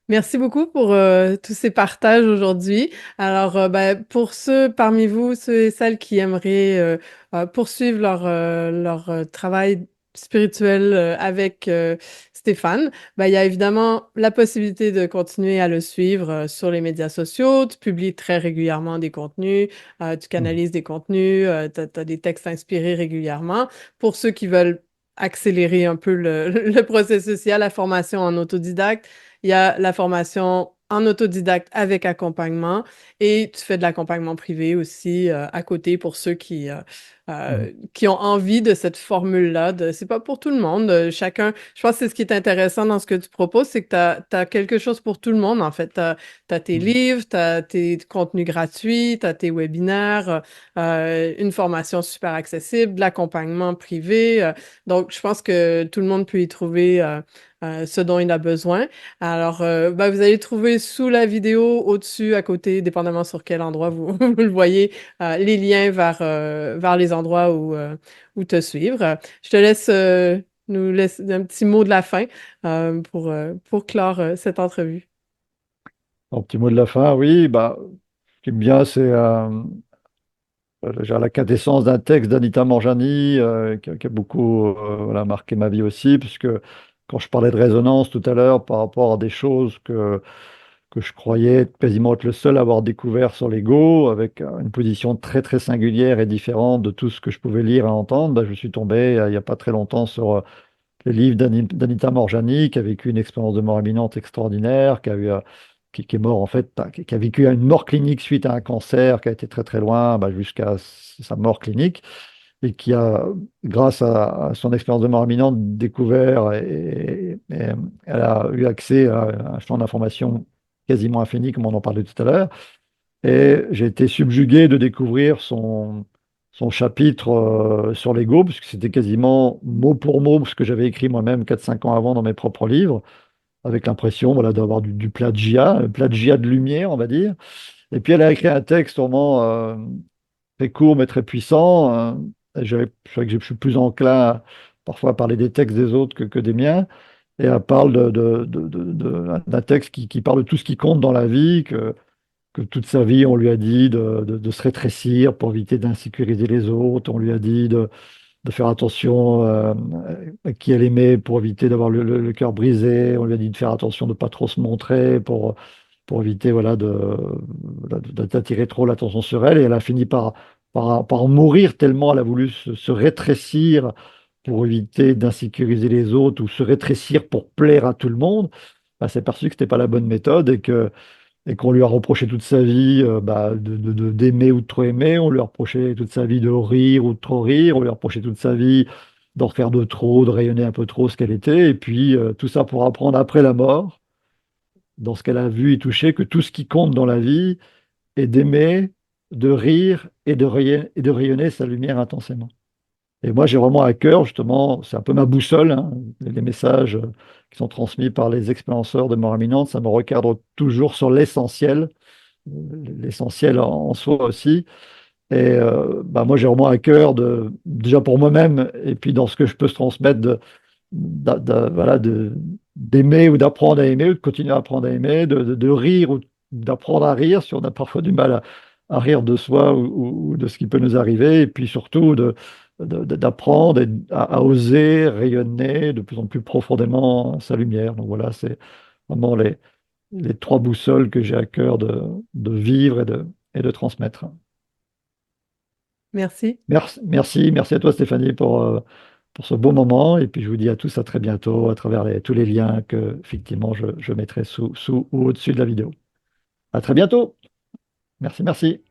Merci beaucoup pour tous ces partages aujourd'hui. Alors, ben, pour ceux parmi vous, ceux et celles qui aimeraient poursuivre leur travail spirituel avec Stéphane, ben, il y a évidemment la possibilité de continuer à le suivre sur les médias sociaux. Tu publies très régulièrement des contenus, tu Mhm. canalises des contenus, tu as des textes inspirés régulièrement. Pour ceux qui veulent accélérer un peu le processus, il y a la formation en autodidacte. Il y a la formation en autodidacte avec accompagnement et tu fais de l'accompagnement privé aussi à côté pour ceux Mhm. qui ont envie de cette formule-là. C'est pas pour tout le monde. Chacun, je pense que c'est ce qui est intéressant dans ce que tu proposes, c'est que tu as quelque chose pour tout le monde, en fait. Tu as tes Mhm. livres, tu as tes contenus gratuits, tu as tes webinaires, une formation super accessible, de l'accompagnement privé. Donc, je pense que tout le monde peut y trouver ce dont il a besoin. Alors, ben, vous allez trouver sous la vidéo, au-dessus, à côté, dépendamment sur quel endroit vous, vous le voyez, les liens vers les endroits où te suivre. Je te laisse nous laisser un petit mot de la fin pour clore cette entrevue. Un petit mot de la fin, oui, bah, ce qui est bien, c'est j'ai la quintessence d'un texte d'Anita Morjani qui a beaucoup voilà, marqué ma vie aussi, puisque quand je parlais de résonance tout à l'heure par rapport à des choses que je croyais quasiment être le seul à avoir découvert sur l'ego, avec une position très très singulière et différente de tout ce que je pouvais lire et entendre, bah, je suis tombé il n'y a pas très longtemps sur les livres d'Anita Morjani, qui a vécu une expérience de mort imminente extraordinaire, qui est mort en fait, qui a vécu une mort clinique suite à un cancer, qui a été très très loin, bah, jusqu'à sa mort clinique, et qui a, grâce à son expérience de mort imminente, découvert et elle a eu accès à un champ d'information quasiment infini, comme on en parlait tout à l'heure. Et j'ai été subjugué de découvrir son chapitre sur l'ego, puisque c'était quasiment mot pour mot ce que j'avais écrit moi-même 4 5 ans avant dans mes propres livres, avec l'impression voilà, d'avoir du plagiat, un plagiat de lumière, on va dire. Et puis elle a écrit un texte vraiment très court mais très puissant. C'est vrai que je suis plus enclin parfois à parler des textes des autres que des miens. Et elle parle d'un texte qui parle de tout ce qui compte dans la vie, que toute sa vie, on lui a dit de se rétrécir pour éviter d'insécuriser les autres. On lui a dit de faire attention à qui elle aimait pour éviter d'avoir le cœur brisé. On lui a dit de faire attention de ne pas trop se montrer pour éviter voilà, d'attirer trop l'attention sur elle. Et elle a fini par mourir tellement elle a voulu se rétrécir pour éviter d'insécuriser les autres ou se rétrécir pour plaire à tout le monde. Elle s'est aperçue que ce n'était pas la bonne méthode et qu'on lui a reproché toute sa vie bah, d'aimer ou de trop aimer, on lui a reproché toute sa vie de rire ou de trop rire, on lui a reproché toute sa vie d'en faire de trop, de rayonner un peu trop ce qu'elle était, et puis tout ça pour apprendre après la mort, dans ce qu'elle a vu et touché, que tout ce qui compte dans la vie est d'aimer, de rire et de rayonner sa lumière intensément. Et moi, j'ai vraiment à cœur, justement, c'est un peu ma boussole, hein, les messages qui sont transmis par les expérienceurs de mort imminente, ça me recadre toujours sur l'essentiel en soi aussi, Moi, j'ai vraiment à cœur déjà pour moi-même, et puis dans ce que je peux se transmettre, voilà, d'aimer ou d'apprendre à aimer, ou de continuer à apprendre à aimer, de rire ou d'apprendre à rire si on a parfois du mal à rire de soi ou de ce qui peut nous arriver, et puis surtout d'apprendre à oser rayonner de plus en plus profondément sa lumière. Donc voilà, c'est vraiment les trois boussoles que j'ai à cœur de vivre et de transmettre. Merci. Merci à toi Stéphanie pour ce beau moment. Et puis je vous dis à tous à très bientôt à travers tous les liens que effectivement je mettrai sous ou au-dessus de la vidéo. À très bientôt. Merci.